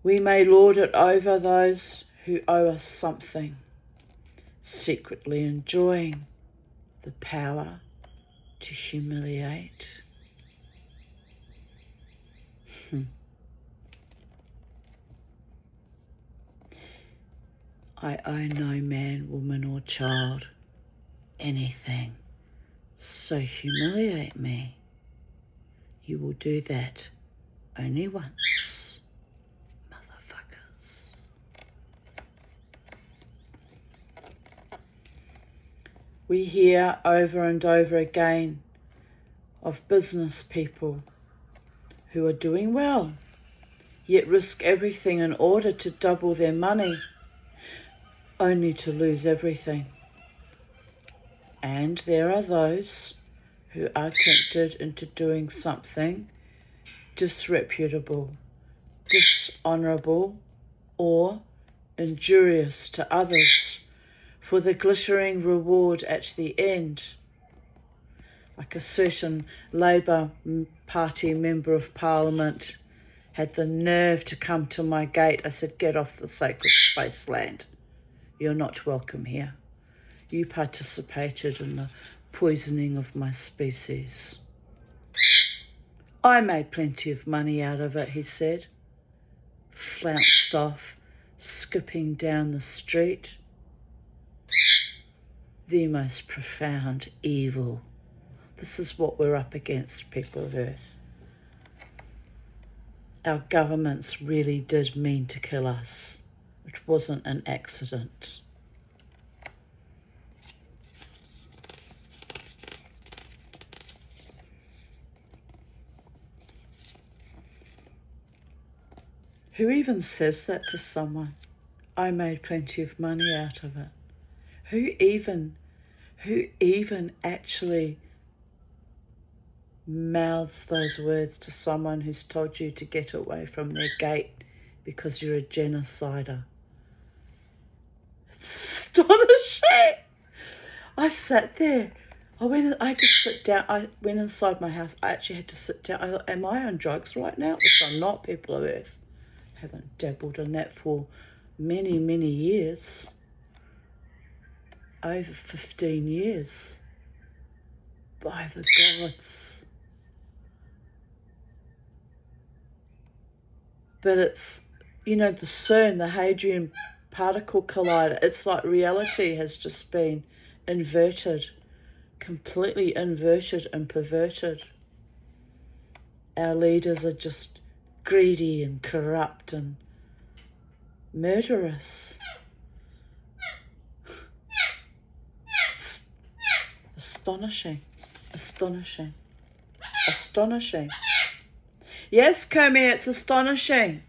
We may lord it over those who owe us something, secretly enjoying the power to humiliate. I owe no man, woman or child anything, so humiliate me. You will do that only once, motherfuckers. We hear over and over again of business people who are doing well, yet risk everything in order to double their money, only to lose everything. And there are those who are tempted into doing something disreputable dishonourable, or injurious to others, for the glittering reward at the end. Like a certain Labour Party member of Parliament had the nerve to come to my gate. I said, "Get off the sacred space land. You're not welcome here. You participated in the poisoning of my species." "I made plenty of money out of it," he said, flounced off, skipping down the street. The most profound evil. This is what we're up against, people of Earth. Our governments really did mean to kill us. It wasn't an accident. Who even says that to someone? I made plenty of money out of it. Who even actually mouths those words to someone who's told you to get away from their gate because you're a genocider? It's astonishing. I sat there. I had to sit down. I went inside my house. I actually had to sit down. I thought, am I on drugs right now? Which I'm not, people of Earth. I haven't dabbled in that for many, many years. Over 15 years. By the gods. But it's, the CERN, the Hadron Particle Collider, it's like reality has just been inverted, completely inverted and perverted. Our leaders are just greedy and corrupt and murderous. It's astonishing, astonishing, astonishing. Yes, Comey, it's astonishing.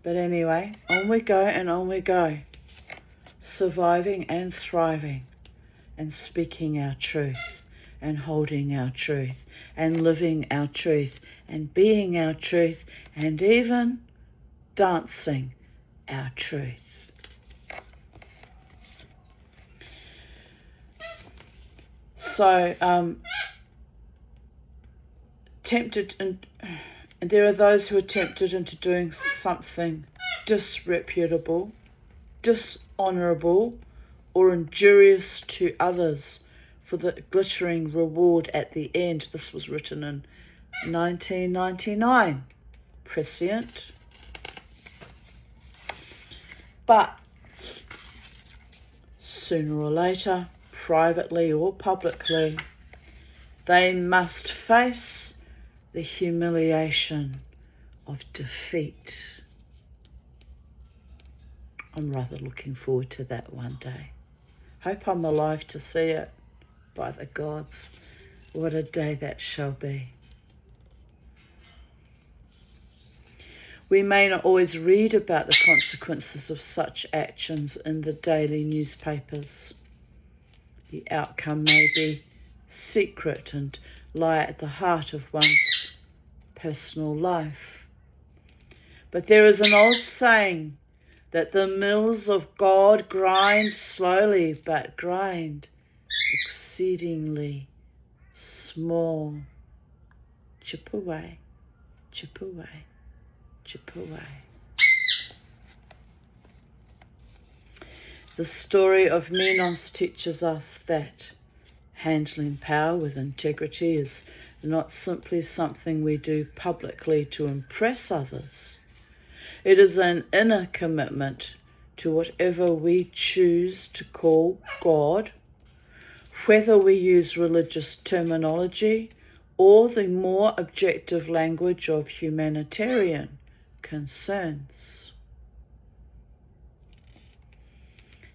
But anyway, on we go and on we go. Surviving and thriving and speaking our truth and holding our truth and living our truth and being our truth and even dancing our truth. So, tempted, and there are those who are tempted into doing something disreputable, dishonourable, or injurious to others for the glittering reward at the end. This was written in 1999. Prescient. But sooner or later, privately or publicly, they must face the humiliation of defeat. I'm rather looking forward to that one day. Hope I'm alive to see it. By the gods, what a day that shall be. We may not always read about the consequences of such actions in the daily newspapers. The outcome may be secret and lie at the heart of one's personal life. But there is an old saying that the mills of God grind slowly, but grind exceedingly small. Chip away, chip away, chip away. The story of Minos teaches us that handling power with integrity is not simply something we do publicly to impress others. It is an inner commitment to whatever we choose to call God, whether we use religious terminology or the more objective language of humanitarian concerns.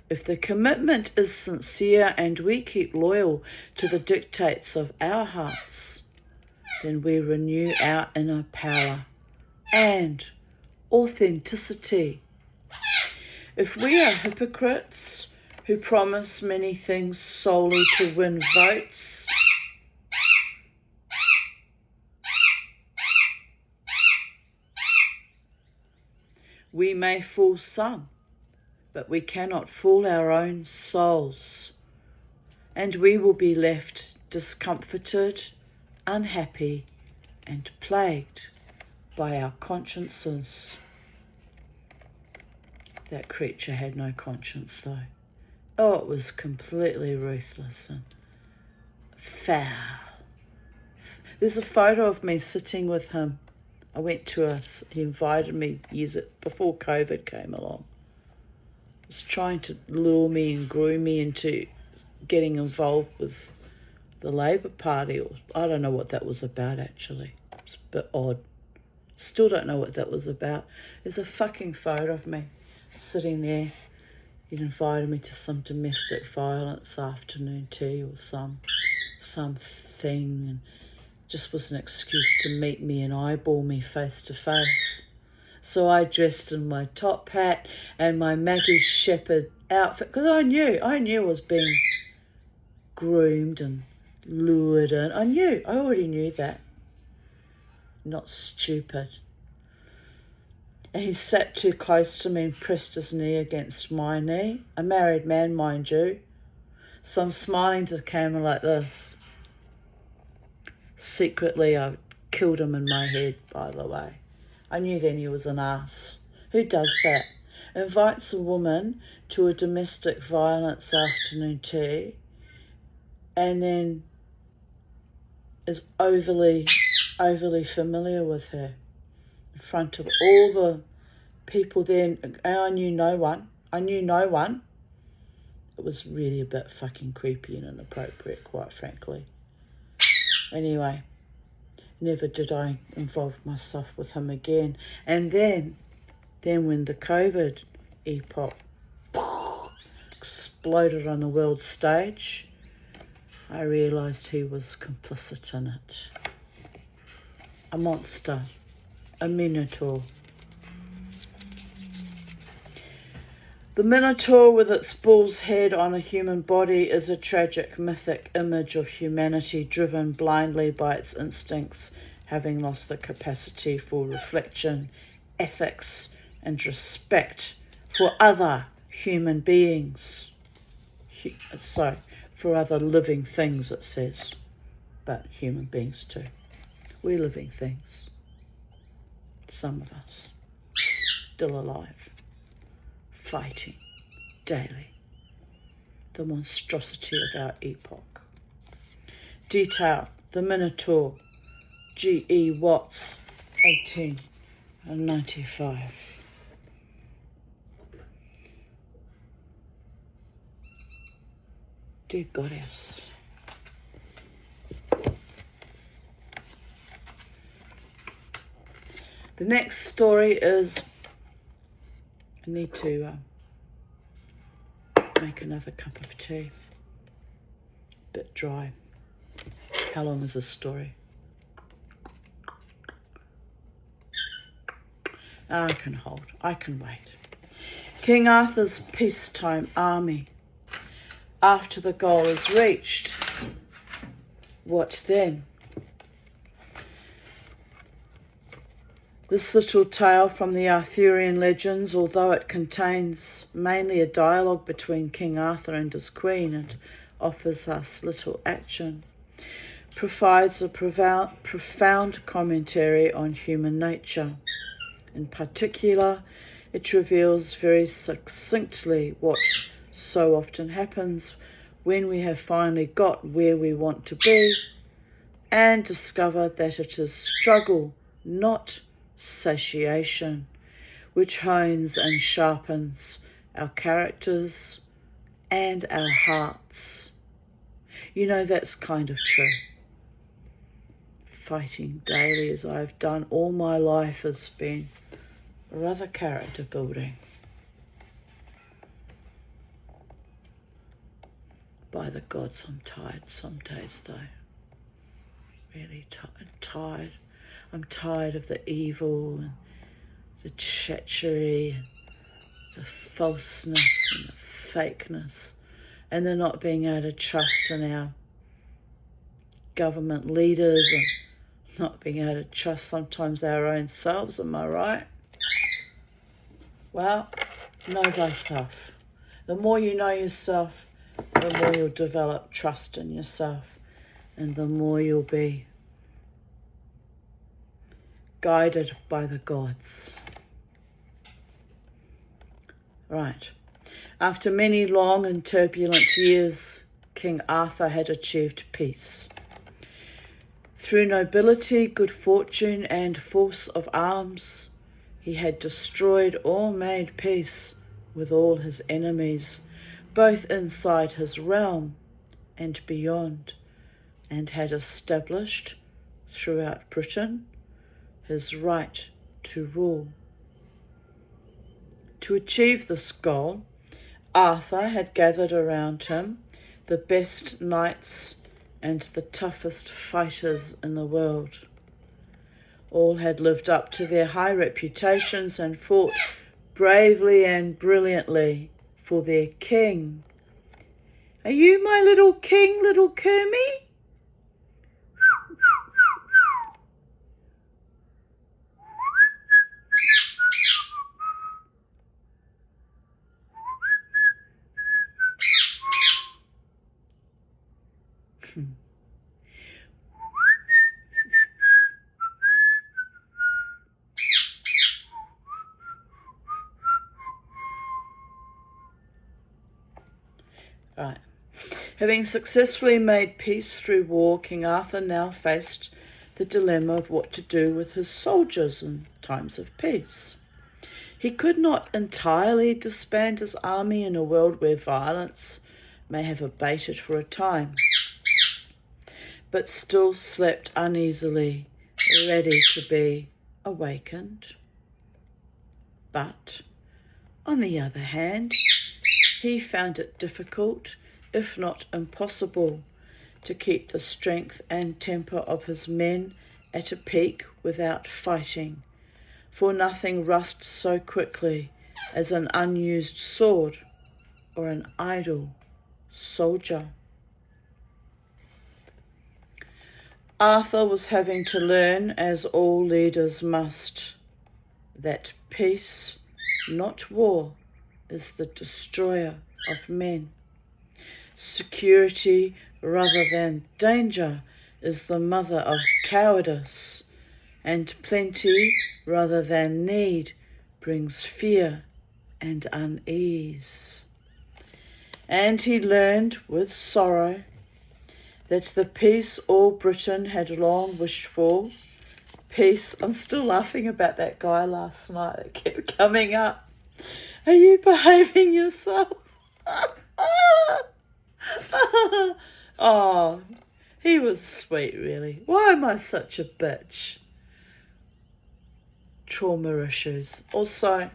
If the commitment is sincere and we keep loyal to the dictates of our hearts, then we renew our inner power and authenticity. If we are hypocrites who promise many things solely to win votes, We may fool some, but we cannot fool our own souls, and we will be left discomforted, unhappy, and plagued by our consciences. That creature had no conscience, though. Oh, it was completely ruthless and foul. There's a photo of me sitting with him. I went to he invited me years before COVID came along. He was trying to lure me and groom me into getting involved with the Labour Party. Or I don't know what that was about, actually. It's a bit odd. Still don't know what that was about. There's a fucking photo of me sitting there. He'd invited me to some domestic violence afternoon tea or something, and just was an excuse to meet me and eyeball me face to face. So I dressed in my top hat and my Maggie Shepherd outfit, because I knew I was being groomed and lured in. I already knew that. Not stupid. And he sat too close to me and pressed his knee against my knee. A married man, mind you. So I'm smiling to the camera like this. Secretly, I killed him in my head, by the way. I knew then he was an ass. Who does that? Invites a woman to a domestic violence afternoon tea and then is overly familiar with her in front of all the people there. And I knew no one. It was really a bit fucking creepy and inappropriate, quite frankly. Anyway, never did I involve myself with him again. And then when the COVID epoch exploded on the world stage, I realised he was complicit in it. A monster, a minotaur. The minotaur with its bull's head on a human body is a tragic mythic image of humanity driven blindly by its instincts, having lost the capacity for reflection, ethics, and respect for other human beings. For other living things, it says, but human beings too. We're living things. Some of us still alive, fighting daily the monstrosity of our epoch. Detail: the Minotaur, G.E. Watts, 1895. Dear Goddess. The next story is, I need to make another cup of tea. Bit dry. How long is this story? I can hold. I can wait. King Arthur's peacetime army. After the goal is reached, what then? This little tale from the Arthurian legends, although it contains mainly a dialogue between King Arthur and his queen and offers us little action, provides a profound commentary on human nature. In particular, it reveals very succinctly what so often happens when we have finally got where we want to be and discover that it is struggle, not satiation, which hones and sharpens our characters and our hearts. You know, that's kind of true. Fighting daily, as I've done all my life, has been rather character building. By the gods, I'm tired some days though. Really tired. I'm tired of the evil and the treachery and the falseness and the fakeness and the not being able to trust in our government leaders and not being able to trust sometimes our own selves. Am I right? Well, know thyself. The more you know yourself, the more you'll develop trust in yourself, and the more you'll be guided by the gods. Right. After many long and turbulent years, King Arthur had achieved peace. Through nobility, good fortune, and force of arms, he had destroyed or made peace with all his enemies, both inside his realm and beyond, and had established throughout Britain his right to rule. To achieve this goal, Arthur had gathered around him the best knights and the toughest fighters in the world. All had lived up to their high reputations and fought bravely and brilliantly for their king. Are you my little king, little Kermie? Right. Having successfully made peace through war, King Arthur now faced the dilemma of what to do with his soldiers in times of peace. He could not entirely disband his army in a world where violence may have abated for a time, but still slept uneasily, ready to be awakened. But, on the other hand, he found it difficult, if not impossible, to keep the strength and temper of his men at a peak without fighting, for nothing rusts so quickly as an unused sword or an idle soldier. Arthur was having to learn, as all leaders must, that peace, not war, is the destroyer of men. Security rather than danger is the mother of cowardice, and plenty rather than need brings fear and unease. And he learned with sorrow that the peace all Britain had long wished for, peace, I'm still laughing about that guy last night that kept coming up. Are you behaving yourself? Oh, he was sweet, really. Why am I such a bitch? Trauma issues. Also,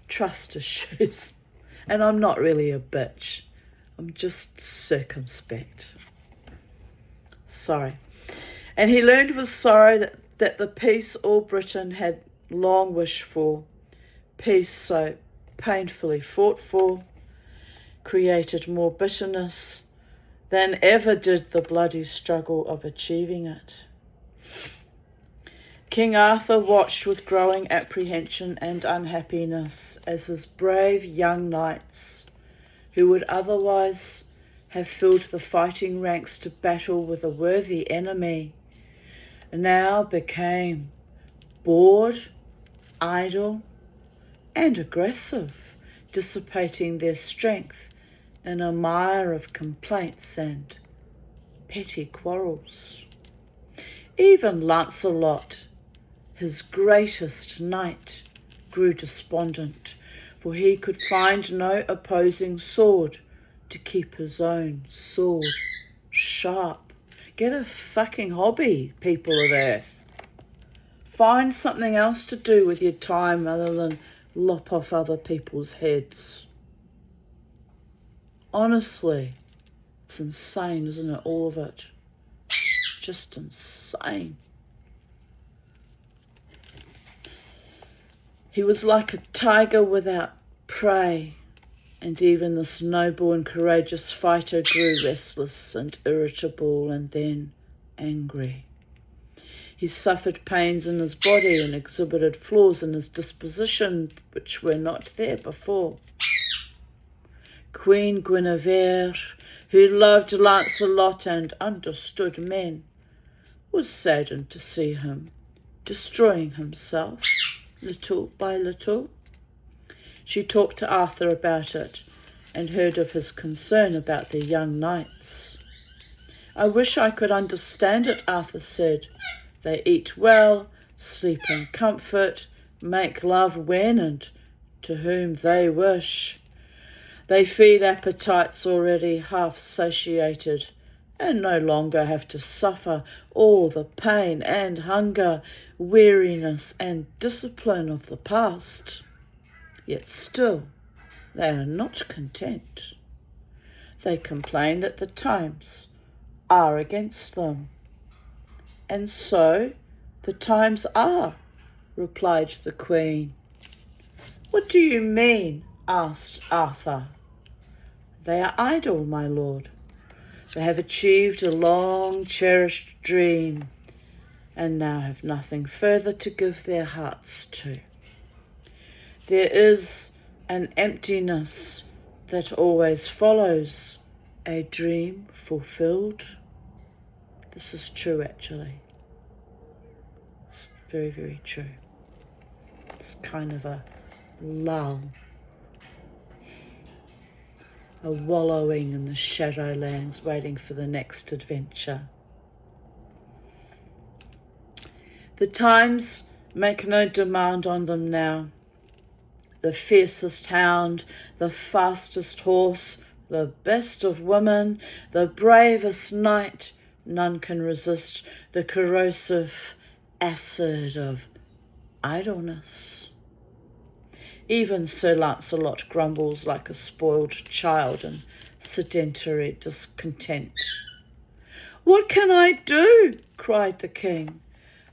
trust issues. And I'm not really a bitch. I'm just circumspect. Sorry. And he learned with sorrow that the peace all Britain had long wished for, peace so painfully fought for, created more bitterness than ever did the bloody struggle of achieving it. King Arthur watched with growing apprehension and unhappiness as his brave young knights, who would otherwise have filled the fighting ranks to battle with a worthy enemy, now became bored, idle, and aggressive, dissipating their strength in a mire of complaints and petty quarrels. Even Lancelot, his greatest knight, grew despondent, for he could find no opposing sword to keep his own sword sharp. Get a fucking hobby, people of Earth. Find something else to do with your time other than lop off other people's heads. Honestly, it's insane, isn't it? All of it. Just insane. He was like a tiger without prey, and even this noble and courageous fighter grew restless and irritable and then angry. He suffered pains in his body and exhibited flaws in his disposition which were not there before. Queen Guinevere, who loved Lancelot and understood men, was saddened to see him destroying himself little by little. She talked to Arthur about it and heard of his concern about the young knights. I wish I could understand it, Arthur said. They eat well, sleep in comfort, make love when and to whom they wish. They feed appetites already half satiated and no longer have to suffer all the pain and hunger, weariness and discipline of the past. Yet still they are not content. They complain that the times are against them. And so the times are, replied the Queen. What do you mean? Asked Arthur. They are idle, my lord. They have achieved a long-cherished dream and now have nothing further to give their hearts to. There is an emptiness that always follows a dream fulfilled. This is true, actually. It's very, very true. It's kind of a lull, a wallowing in the shadowlands, waiting for the next adventure. The times make no demand on them now. The fiercest hound, the fastest horse, the best of women, the bravest knight, none can resist the corrosive acid of idleness. Even Sir Lancelot grumbles like a spoiled child in sedentary discontent. What can I do? Cried the king.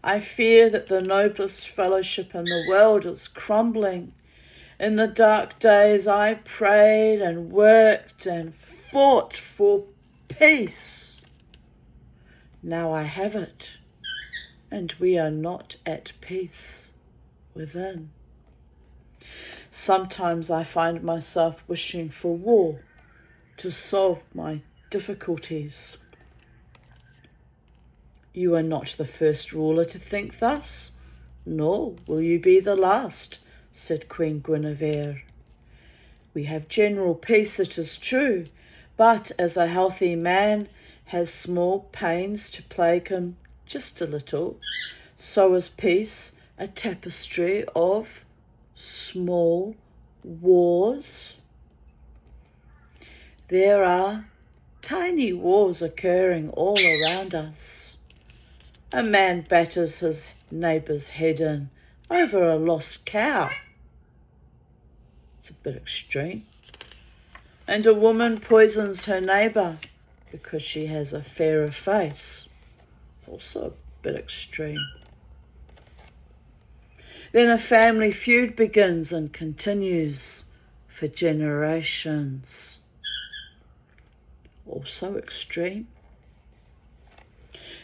I fear that the noblest fellowship in the world is crumbling. In the dark days I prayed and worked and fought for peace. Now I have it, and we are not at peace within. Sometimes I find myself wishing for war to solve my difficulties. You are not the first ruler to think thus, nor will you be the last, said Queen Guinevere. We have general peace, it is true, but as a healthy man has small pains to plague him just a little, so is peace a tapestry of small wars. There are tiny wars occurring all around us. A man batters his neighbour's head in over a lost cow. It's a bit extreme. And a woman poisons her neighbour because she has a fairer face. Also a bit extreme. Then a family feud begins and continues for generations. Also extreme.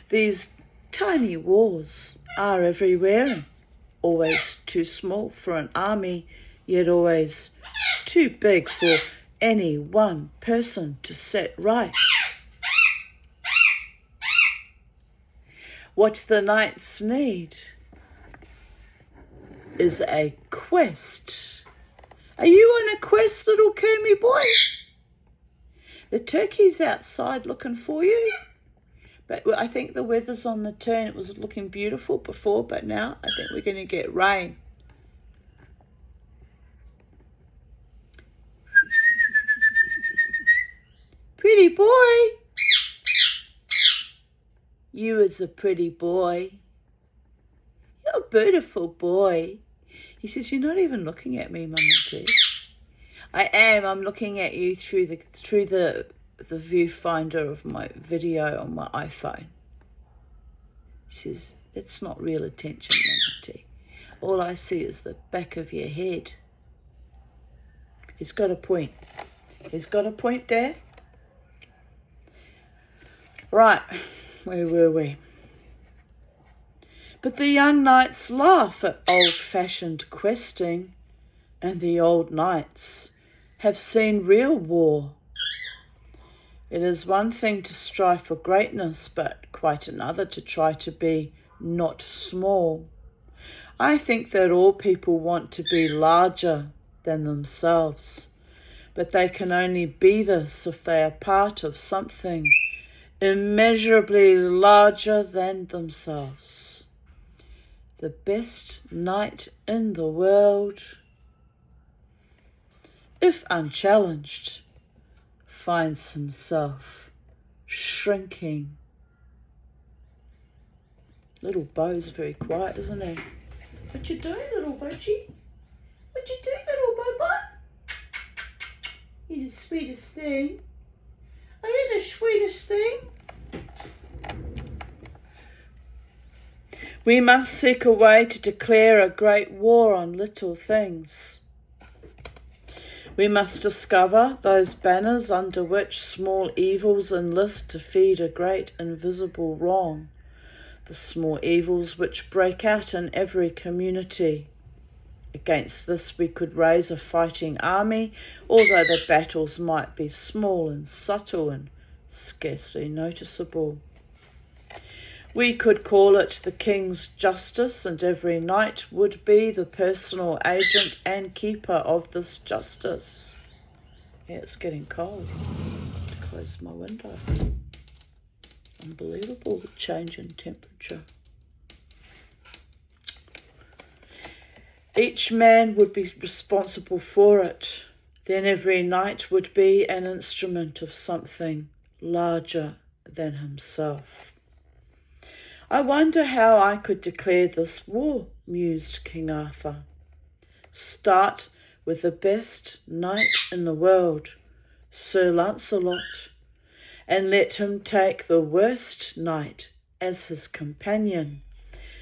These tiny wars are everywhere, always too small for an army, yet always too big for any one person to set right. What the knights need is a quest. Are you on a quest, little Kermy boy? The turkey's outside looking for you. But I think the weather's on the turn. It was looking beautiful before, but now I think we're going to get rain. Pretty boy. You is a pretty boy. You're a beautiful boy. He says, you're not even looking at me, Mama G. I am. I'm looking at you through the viewfinder of my video on my iPhone. She says, it's not real attention, Mama T. All I see is the back of your head. He's got a point. He's got a point there. Right, where were we? But the young knights laugh at old-fashioned questing, and the old knights have seen real war. It is one thing to strive for greatness, but quite another to try to be not small. I think that all people want to be larger than themselves, but they can only be this if they are part of something immeasurably larger than themselves. The best knight in the world, if unchallenged, finds himself shrinking. Little Beau's very quiet, isn't he? What you doing, little Bochi? What you doing, little Bobo? You're the sweetest thing. Are you the sweetest thing? We must seek a way to declare a great war on little things. We must discover those banners under which small evils enlist to feed a great invisible wrong, the small evils which break out in every community. Against this we could raise a fighting army, although the battles might be small and subtle and scarcely noticeable. We could call it the King's Justice, and every knight would be the personal agent and keeper of this justice. Yeah, it's getting cold. I have to close my window. Unbelievable, the change in temperature. Each man would be responsible for it. Then every knight would be an instrument of something larger than himself. I wonder how I could declare this war, mused King Arthur. Start with the best knight in the world, Sir Lancelot, and let him take the worst knight as his companion.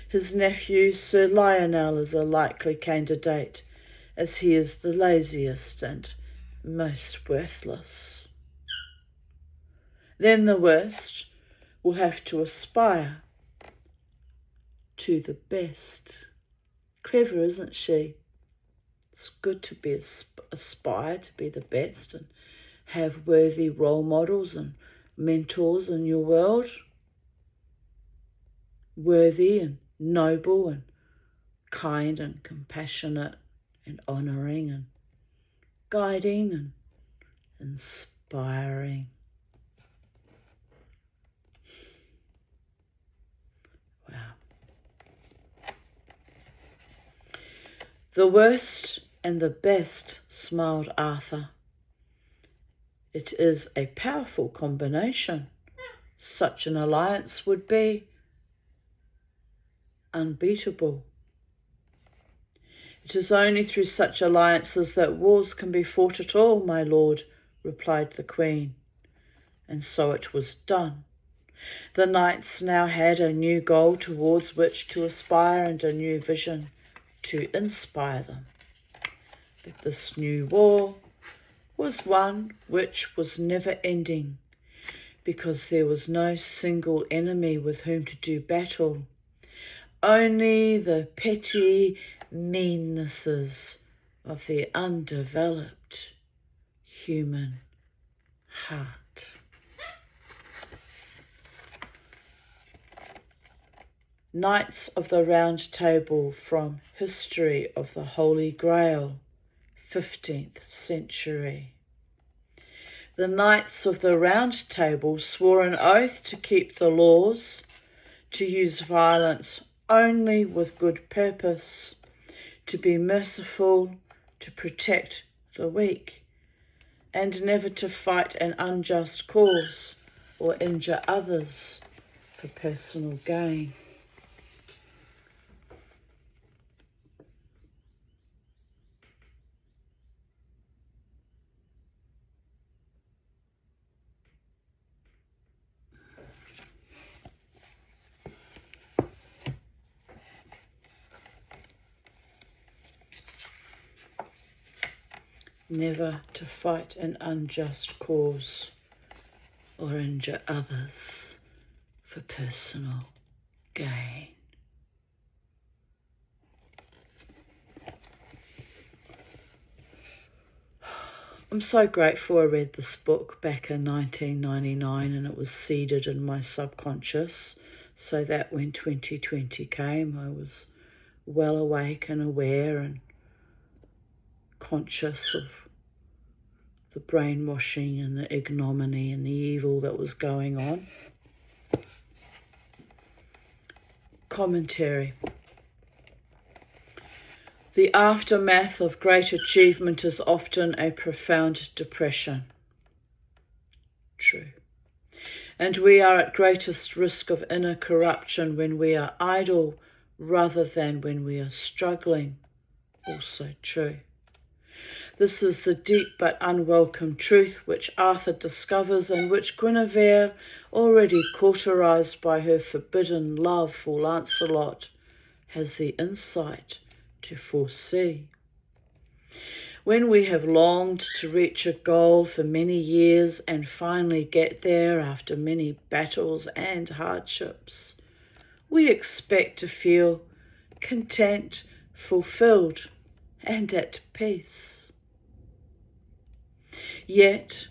His nephew Sir Lionel is a likely candidate, as he is the laziest and most worthless. Then the worst will have to aspire to the best. Clever, isn't she? It's good to be aspire to be the best and have worthy role models and mentors in your world. Worthy and noble and kind and compassionate and honouring and guiding and inspiring. Wow. The worst and the best, smiled Arthur. It is a powerful combination. Such an alliance would be unbeatable. It is only through such alliances that wars can be fought at all, my lord, replied the Queen. And so it was done. The knights now had a new goal towards which to aspire and a new vision to inspire them. But this new war was one which was never ending, because there was no single enemy with whom to do battle. Only the petty meannesses of the undeveloped human heart. Knights of the Round Table from History of the Holy Grail, 15th century. The Knights of the Round Table swore an oath to keep the laws, to use violence only with good purpose, to be merciful, to protect the weak, and never to fight an unjust cause or injure others for personal gain. Never to fight an unjust cause or injure others for personal gain. I'm so grateful I read this book back in 1999 and it was seeded in my subconscious so that when 2020 came I was well awake and aware and conscious of the brainwashing and the ignominy and the evil that was going on. Commentary. The aftermath of great achievement is often a profound depression. True. And we are at greatest risk of inner corruption when we are idle rather than when we are struggling. Also true. This is the deep but unwelcome truth which Arthur discovers and which Guinevere, already cauterized by her forbidden love for Lancelot, has the insight to foresee. When we have longed to reach a goal for many years and finally get there after many battles and hardships, we expect to feel content, fulfilled, and at peace. Yet,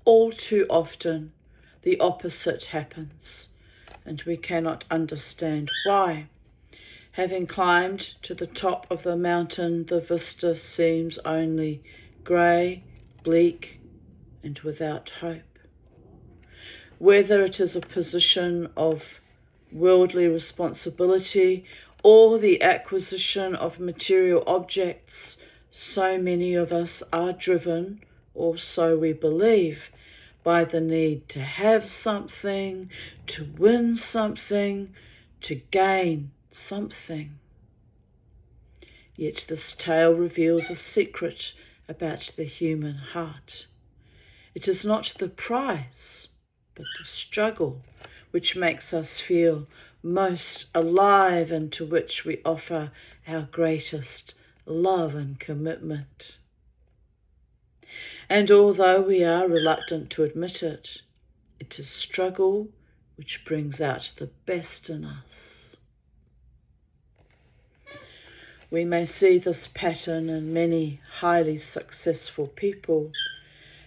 all too often, the opposite happens, and we cannot understand why. Having climbed to the top of the mountain, the vista seems only grey, bleak, and without hope. Whether it is a position of worldly responsibility or the acquisition of material objects, so many of us are driven, or so we believe, by the need to have something, to win something, to gain something. Yet this tale reveals a secret about the human heart. It is not the prize, but the struggle which makes us feel most alive and to which we offer our greatest love and commitment. And although we are reluctant to admit it, it is struggle which brings out the best in us. We may see this pattern in many highly successful people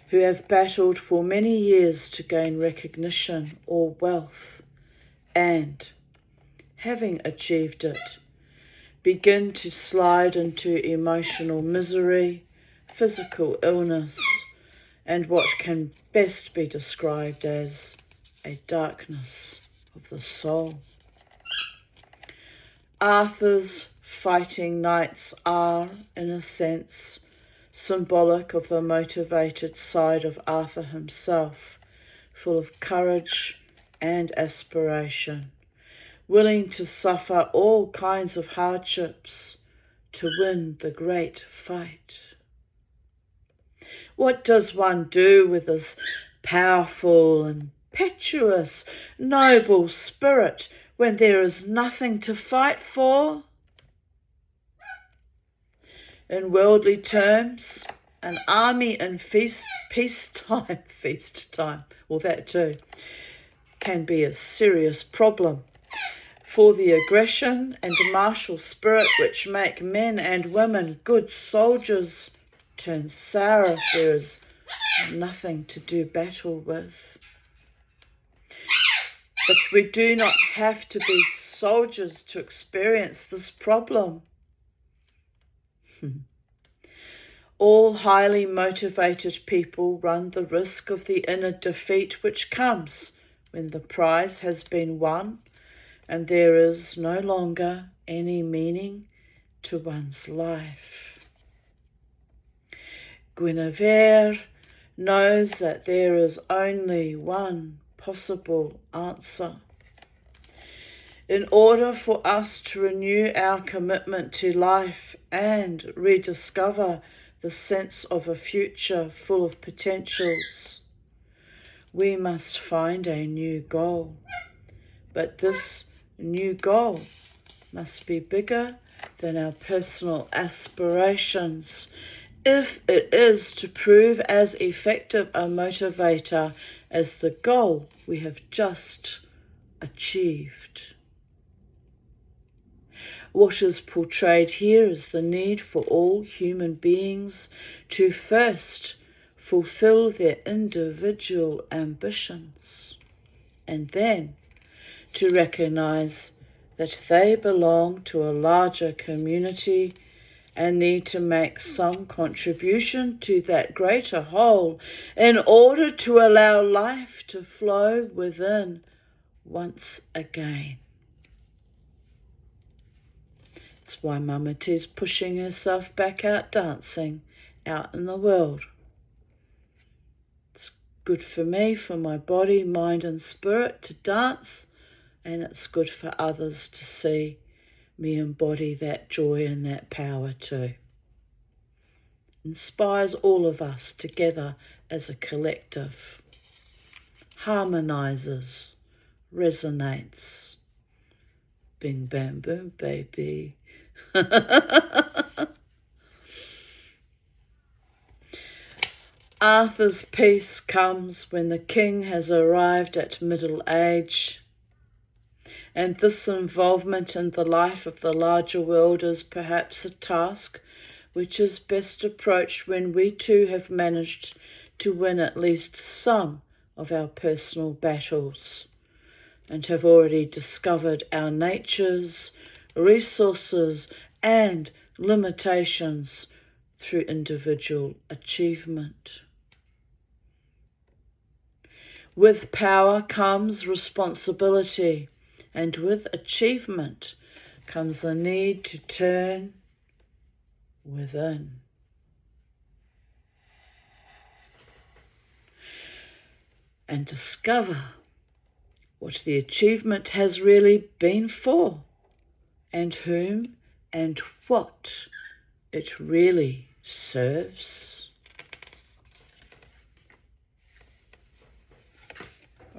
who have battled for many years to gain recognition or wealth and, having achieved it, begin to slide into emotional misery, physical illness, and what can best be described as a darkness of the soul. Arthur's fighting knights are, in a sense, symbolic of the motivated side of Arthur himself, full of courage and aspiration, willing to suffer all kinds of hardships to win the great fight. What does one do with this powerful, impetuous, noble spirit when there is nothing to fight for? In worldly terms, an army in peacetime, well that too, can be a serious problem. For the aggression and martial spirit which make men and women good soldiers turn sour if there is nothing to do battle with. But we do not have to be soldiers to experience this problem. All highly motivated people run the risk of the inner defeat which comes when the prize has been won and there is no longer any meaning to one's life. Guinevere knows that there is only one possible answer. In order for us to renew our commitment to life and rediscover the sense of a future full of potentials, we must find a new goal. But this new goal must be bigger than our personal aspirations if it is to prove as effective a motivator as the goal we have just achieved. What is portrayed here is the need for all human beings to first fulfill their individual ambitions, and then to recognize that they belong to a larger community and need to make some contribution to that greater whole in order to allow life to flow within once again. It's why Mama T's pushing herself back out dancing out in the world. It's good for me, for my body, mind and spirit to dance, and it's good for others to see me embody that joy and that power too. Inspires all of us together as a collective. Harmonizes, resonates. Bing bam boom baby. Arthur's peace comes when the king has arrived at middle age, and this involvement in the life of the larger world is perhaps a task which is best approached when we too have managed to win at least some of our personal battles and have already discovered our natures, resources and limitations through individual achievement. With power comes responsibility, and with achievement comes the need to turn within. And discover what the achievement has really been for, and whom and what it really serves.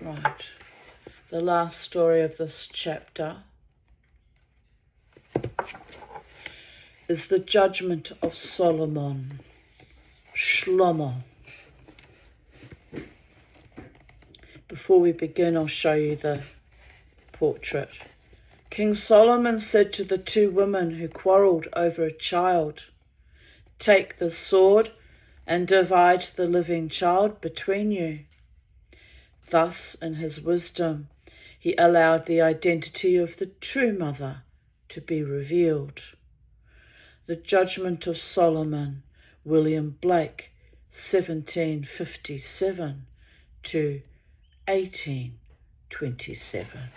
Right, the last story of this chapter is the judgment of Solomon, Shlomo. Before we begin, I'll show you the portrait. King Solomon said to the two women who quarrelled over a child, "Take the sword and divide the living child between you." Thus, in his wisdom, he allowed the identity of the true mother to be revealed. The Judgment of Solomon, William Blake, 1757 to 1827.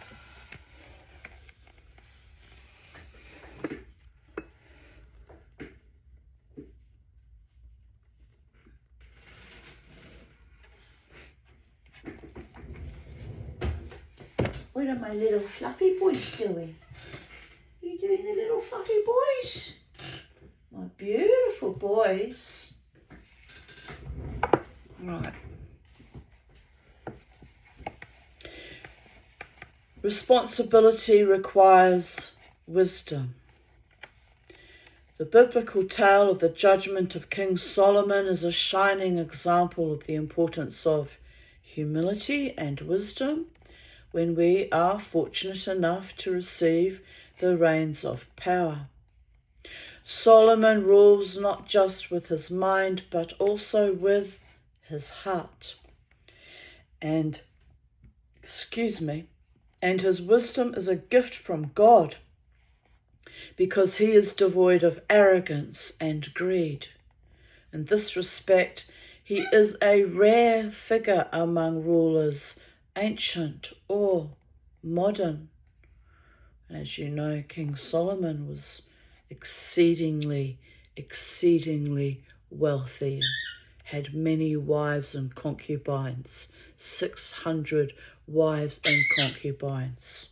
What are my little fluffy boys doing? You doing the little fluffy boys? My beautiful boys. Right. Responsibility requires wisdom. The biblical tale of the judgment of King Solomon is a shining example of the importance of humility and wisdom when we are fortunate enough to receive the reins of power. Solomon rules not just with his mind, but also with his heart. And his wisdom is a gift from God because he is devoid of arrogance and greed. In this respect, he is a rare figure among rulers, ancient or modern. As you know, King Solomon was exceedingly wealthy and had many wives and concubines, 600 wives and concubines.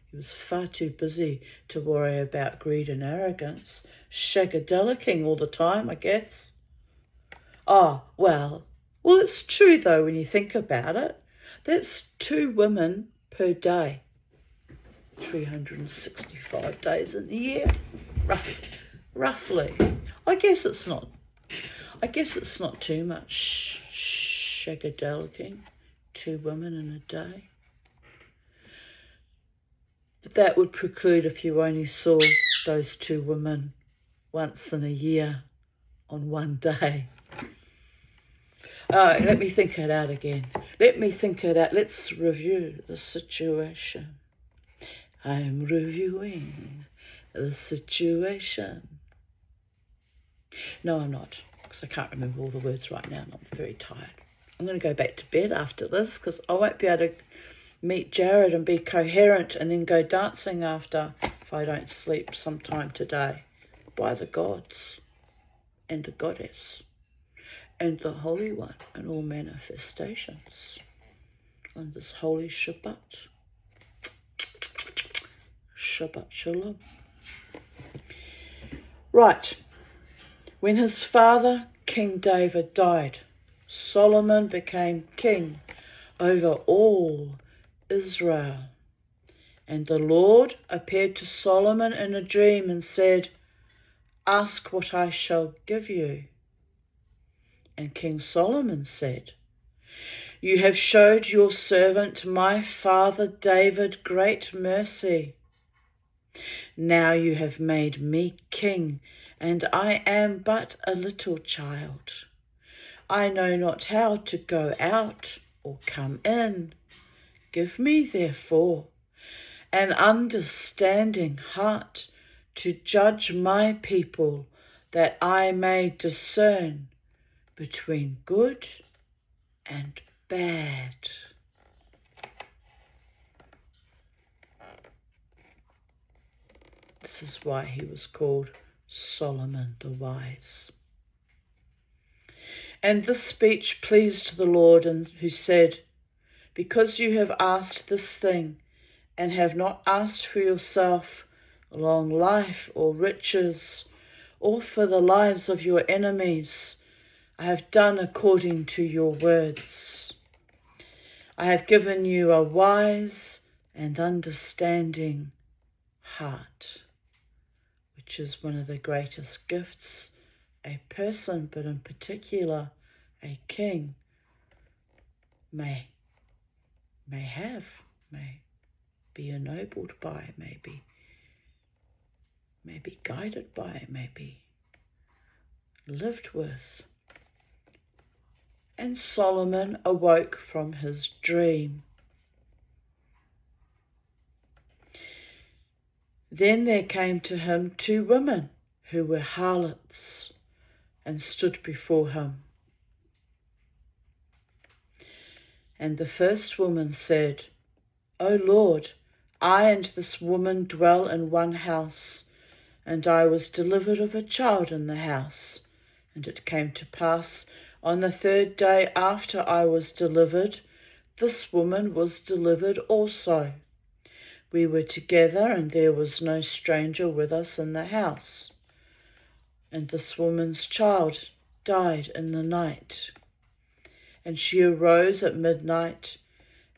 He was far too busy to worry about greed and arrogance, shagadelicking all the time, I guess. Well, it's true though when you think about it. That's 2 women per day, 365 days in the year, roughly. I guess it's not too much shagadelicking, 2 women in a day. But that would preclude if you only saw those 2 women once in a year on one day. Let me think it out again. Let me think it out. Let's review the situation. I'm reviewing the situation. No, I'm not, because I can't remember all the words right now and I'm very tired. I'm going to go back to bed after this because I won't be able to meet Jared and be coherent and then go dancing after if I don't sleep sometime today. By the gods and the goddess and the Holy One and all manifestations on this holy Shabbat. Shabbat Shalom. Right. When his father, King David, died, Solomon became king over all Israel. And the Lord appeared to Solomon in a dream and said, "Ask what I shall give you." And King Solomon said, "You have showed your servant my father David great mercy. Now you have made me king, and I am but a little child. I know not how to go out or come in. Give me, therefore, an understanding heart to judge my people, that I may discern between good and bad." This is why he was called Solomon the Wise. And this speech pleased the Lord, and who said, "Because you have asked this thing, and have not asked for yourself long life or riches, or for the lives of your enemies, I have done according to your words. I have given you a wise and understanding heart," which is one of the greatest gifts a person, but in particular a king, may have, may be ennobled by, may be guided by, may be lived with. And Solomon awoke from his dream. Then there came to him 2 women who were harlots and stood before him. And the first woman said, "O Lord, I and this woman dwell in one house, and I was delivered of a child in the house. And it came to pass on the 3rd day after I was delivered, this woman was delivered also. We were together, and there was no stranger with us in the house. And this woman's child died in the night. And she arose at midnight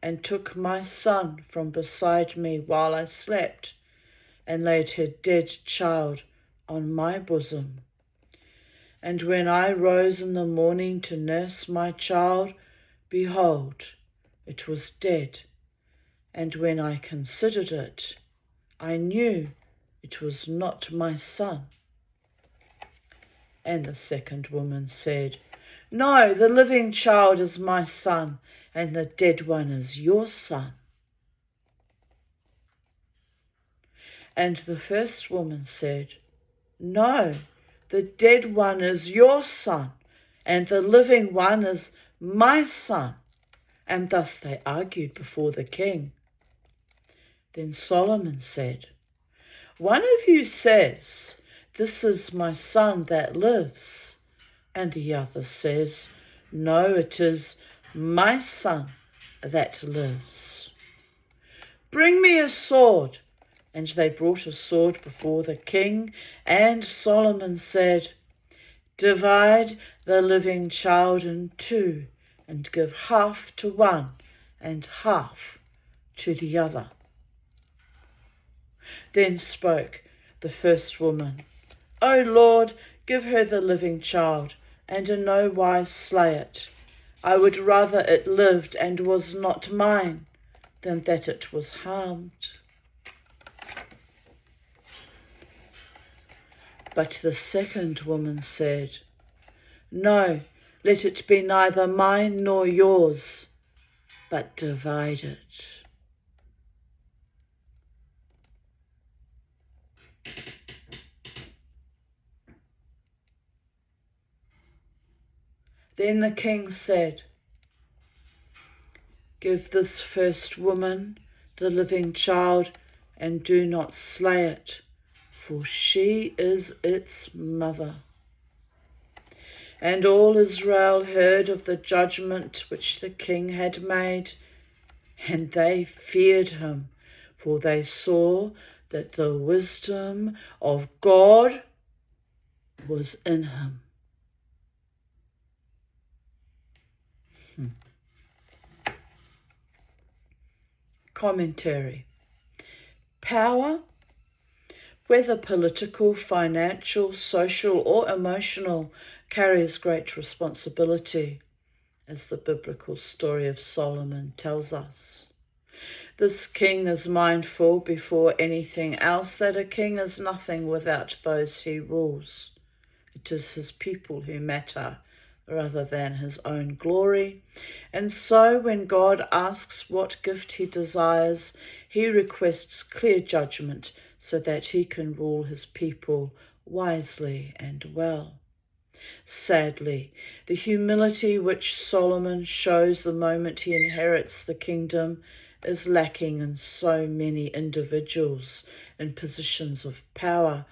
and took my son from beside me while I slept, and laid her dead child on my bosom. And when I rose in the morning to nurse my child, behold, it was dead. And when I considered it, I knew it was not my son." And the second woman said, "No, the living child is my son, and the dead one is your son." And the first woman said, "No, the dead one is your son, and the living one is my son." And thus they argued before the king. Then Solomon said, "One of you says, 'This is my son that lives,' and the other says, 'No, it is my son that lives.' Bring me a sword." And they brought a sword before the king, and Solomon said, "Divide the living child in 2, and give half to one and half to the other." Then spoke the first woman, "O Lord, give her the living child, and in no wise slay it. I would rather it lived and was not mine, than that it was harmed." But the second woman said, "No, Let it be neither mine nor yours, but divided. Then the king said, give this first woman the living child, and do not slay it, for she is its mother. And all Israel heard of the judgment which the king had made, and they feared him, for they saw that the wisdom of God was in him. Commentary. Power, whether political, financial, social, or emotional, carries great responsibility, as the biblical story of Solomon tells us. This king is mindful before anything else that a king is nothing without those he rules. It is his people who matter, rather than his own glory. And so when God asks what gift he desires, he requests clear judgment so that he can rule his people wisely and well. Sadly, the humility which Solomon shows the moment he inherits the kingdom is lacking in so many individuals in positions of power,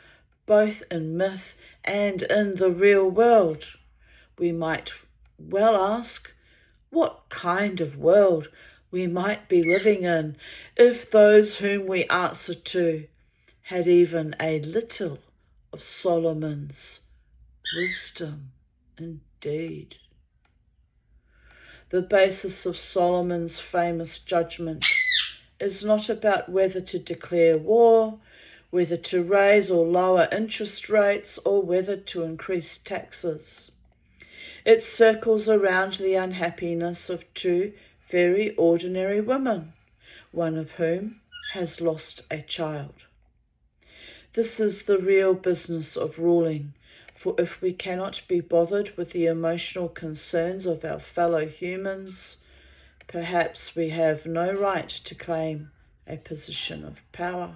both in myth and in the real world. We might well ask what kind of world we might be living in if those whom we answer to had even a little of Solomon's wisdom indeed. The basis of Solomon's famous judgment is not about whether to declare war, whether to raise or lower interest rates, or whether to increase taxes. It circles around the unhappiness of two very ordinary women, one of whom has lost a child. This is the real business of ruling, for if we cannot be bothered with the emotional concerns of our fellow humans, perhaps we have no right to claim a position of power.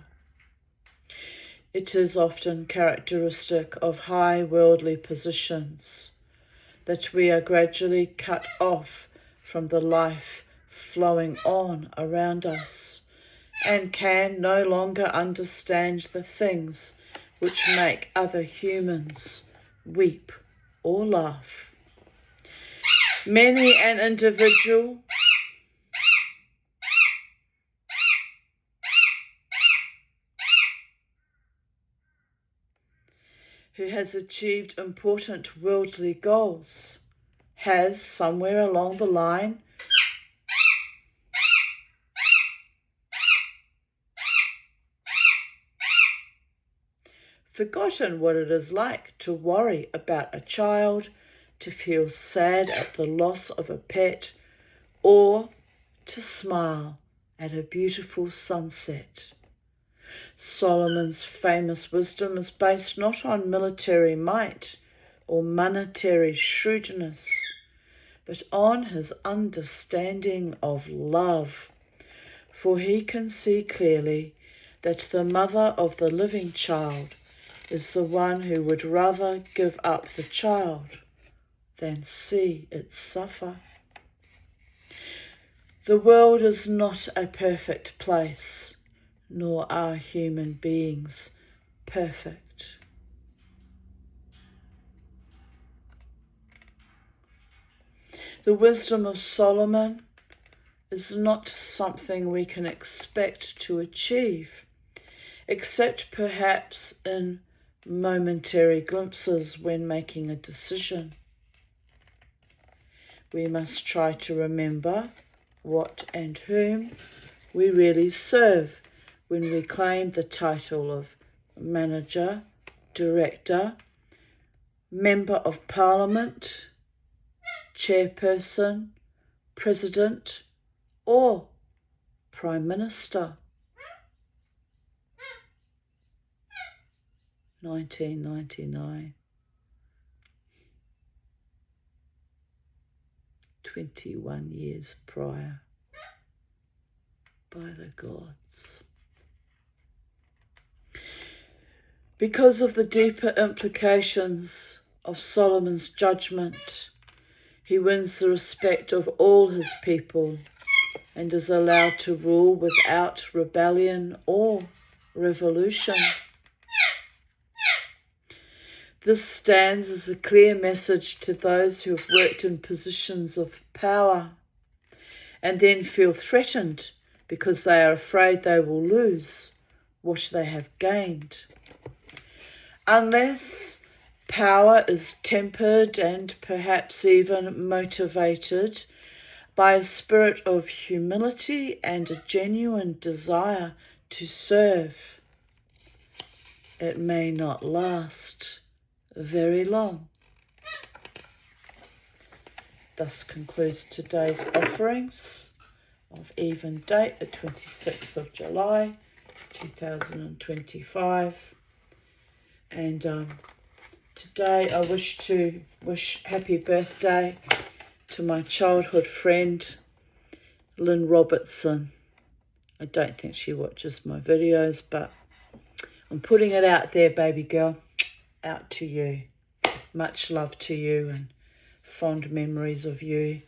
It is often characteristic of high worldly positions that we are gradually cut off from the life flowing on around us, and can no longer understand the things which make other humans weep or laugh. Many an individual who has achieved important worldly goals has, somewhere along the line, forgotten what it is like to worry about a child, to feel sad at the loss of a pet, or to smile at a beautiful sunset. Solomon's famous wisdom is based not on military might or monetary shrewdness, but on his understanding of love, for he can see clearly that the mother of the living child is the one who would rather give up the child than see it suffer. The world is not a perfect place, nor are human beings perfect. The wisdom of Solomon is not something we can expect to achieve, except perhaps in momentary glimpses when making a decision. We must try to remember what and whom we really serve when we claim the title of manager, director, member of parliament, chairperson, president, or prime minister. 1999. 21 years prior by the gods. Because of the deeper implications of Solomon's judgment, he wins the respect of all his people and is allowed to rule without rebellion or revolution. This stands as a clear message to those who have worked in positions of power and then feel threatened because they are afraid they will lose what they have gained. Unless power is tempered and perhaps even motivated by a spirit of humility and a genuine desire to serve, it may not last very long. Thus concludes today's offerings of even date, the 26th of July 2025. And today I wish happy birthday to my childhood friend Lynn Robertson. I don't think she watches my videos, but I'm putting it out there, baby girl. Out to you. Much love to you and fond memories of you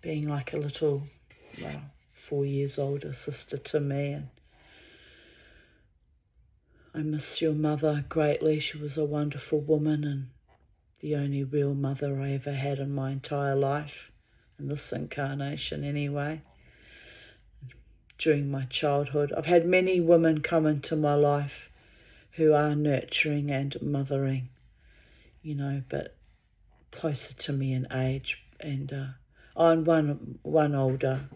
being like a little, 4 years older sister to me. And I miss your mother greatly. She was a wonderful woman and the only real mother I ever had in my entire life, in this incarnation anyway. During my childhood, I've had many women come into my life who are nurturing and mothering, but closer to me in age. And one older,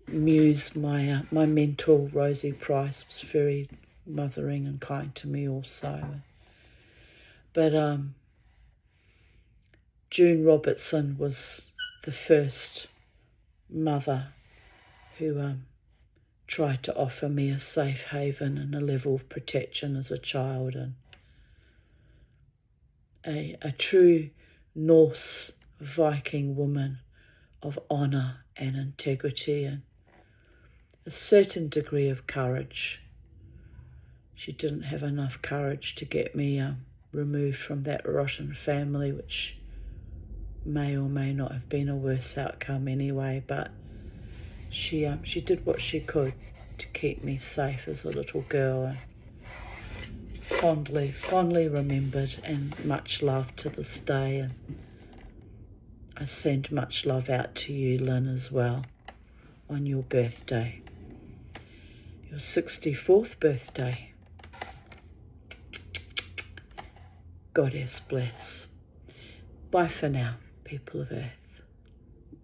Muse, my mentor, Rosie Price, was very mothering and kind to me also. But June Robertson was the first mother who tried to offer me a safe haven and a level of protection as a child, and a true Norse Viking woman of honour and integrity and a certain degree of courage. She didn't have enough courage to get me removed from that rotten family, which may or may not have been a worse outcome anyway, but she did what she could to keep me safe as a little girl, and fondly remembered, and much love to this day. And I send much love out to you, Lynn, as well, on your birthday, your 64th birthday. Goddess bless. Bye for now, people of Earth.